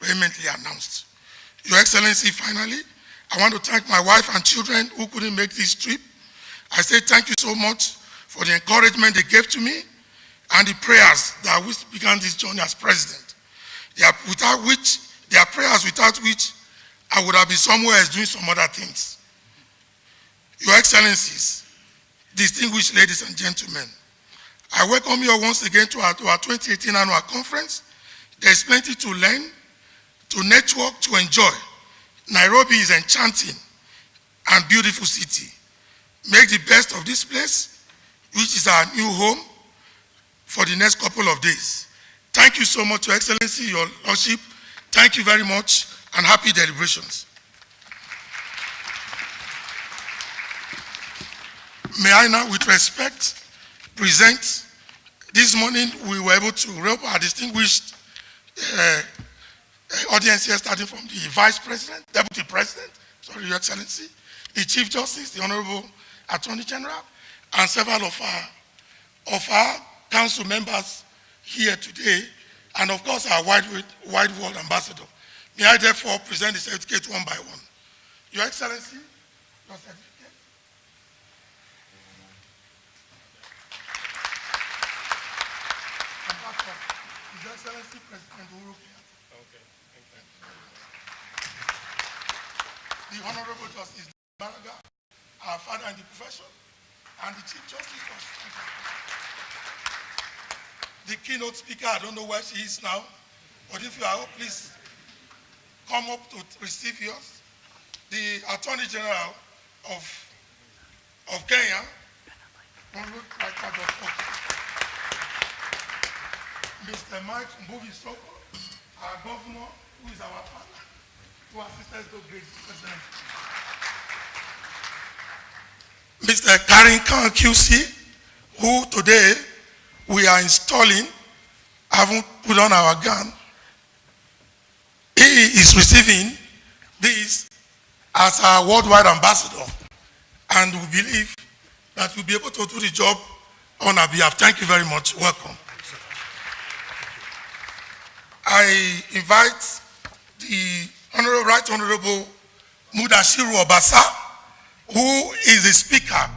S21: vehemently announced. Your Excellency, finally, I want to thank my wife and children who couldn't make this trip. I say thank you so much for the encouragement they gave to me and the prayers that we began this journey as president. They are prayers without which I would have been somewhere else doing some other things. Your Excellencies, distinguished ladies and gentlemen, I welcome you once again to our 2018 annual conference. There's plenty to learn, to network, to enjoy. Nairobi is enchanting and beautiful city. Make the best of this place, which is our new home, for the next couple of days. Thank you so much, Your Excellency, Your Lordship. Thank you very much, and happy deliberations. May I now, with respect, present. This morning we were able to wrap our distinguished audience here, starting from the Vice President, Deputy President, sorry, Your Excellency, the Chief Justice, the Honorable Attorney General, and several of our council members here today, and of course our wide world ambassador. May I therefore present the certificate one by one. Your Excellency, your certificate. His Excellency President Uhuru Kenyatta. Okay, thank you. The Honorable Justice Baraga, our father in the profession, and the Chief Justice of the keynote speaker. I don't know where she is now, but if you are, please come up to receive yours. The Attorney General of Kenya, Mr. Mike Mbuvi Sonko, our governor, who is our partner, who assisted us to great president. Mr. Karim Khan QC, who today we are installing, haven't put on our gun. He is receiving this as our worldwide ambassador, and we believe that we'll be able to do the job on our behalf. Thank you very much. Welcome. I invite the Right Honorable Mudashiru Obasa, who is the Speaker